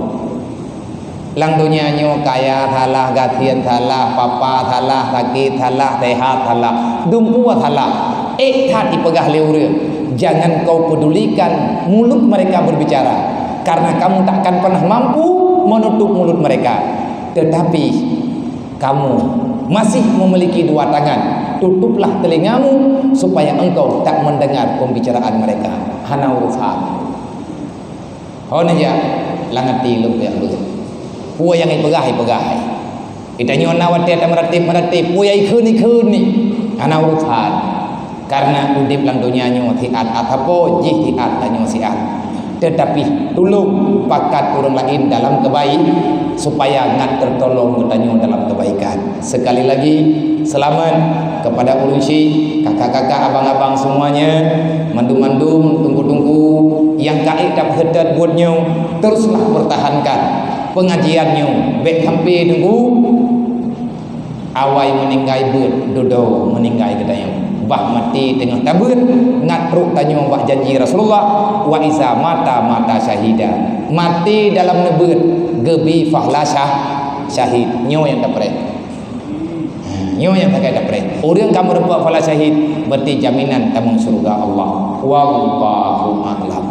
lang dunia nyo kaya thalah gatian thalah papa thalah sakit thalah sehat thalah dumpu thalah that dipegah leure. Jangan kau pedulikan mulut mereka berbicara karena kamu tak akan pernah mampu menutup mulut mereka. Tetapi kamu masih memiliki dua tangan. Tutuplah telingamu supaya engkau tak mendengar pembicaraan mereka. Hana urusan. Hona ya langati lumpe alu. Puai yang ipegai. Kita nyona wate ta meratip. Puai ikun ni. Hana urusan. Karena udip lang dunia nyo tiat atapo jih tiat tanyo siat. Tetapi tolong pakat orang lain dalam kebaikan supaya ngat tertolong ketanyo dalam kebaikan. Sekali lagi selamat kepada urusi kakak-kakak abang-abang semuanya, mandum-mandum tunggu-tunggu yang kaik dapat hedat buatnya teruslah pertahankan pengajiannya baik sampai tunggu awai meninggai ber dodo meninggai ketanyo bah mati tengah tabut ngat ruk tanyo bah janji Rasulullah wa iza mata syahida mati dalam nebut gebi fahla syahid nyo yang dapre nyo yang pakai dapre orang kamu dapat fahla syahid berarti jaminan tamung surga Allah wallahu a'lam.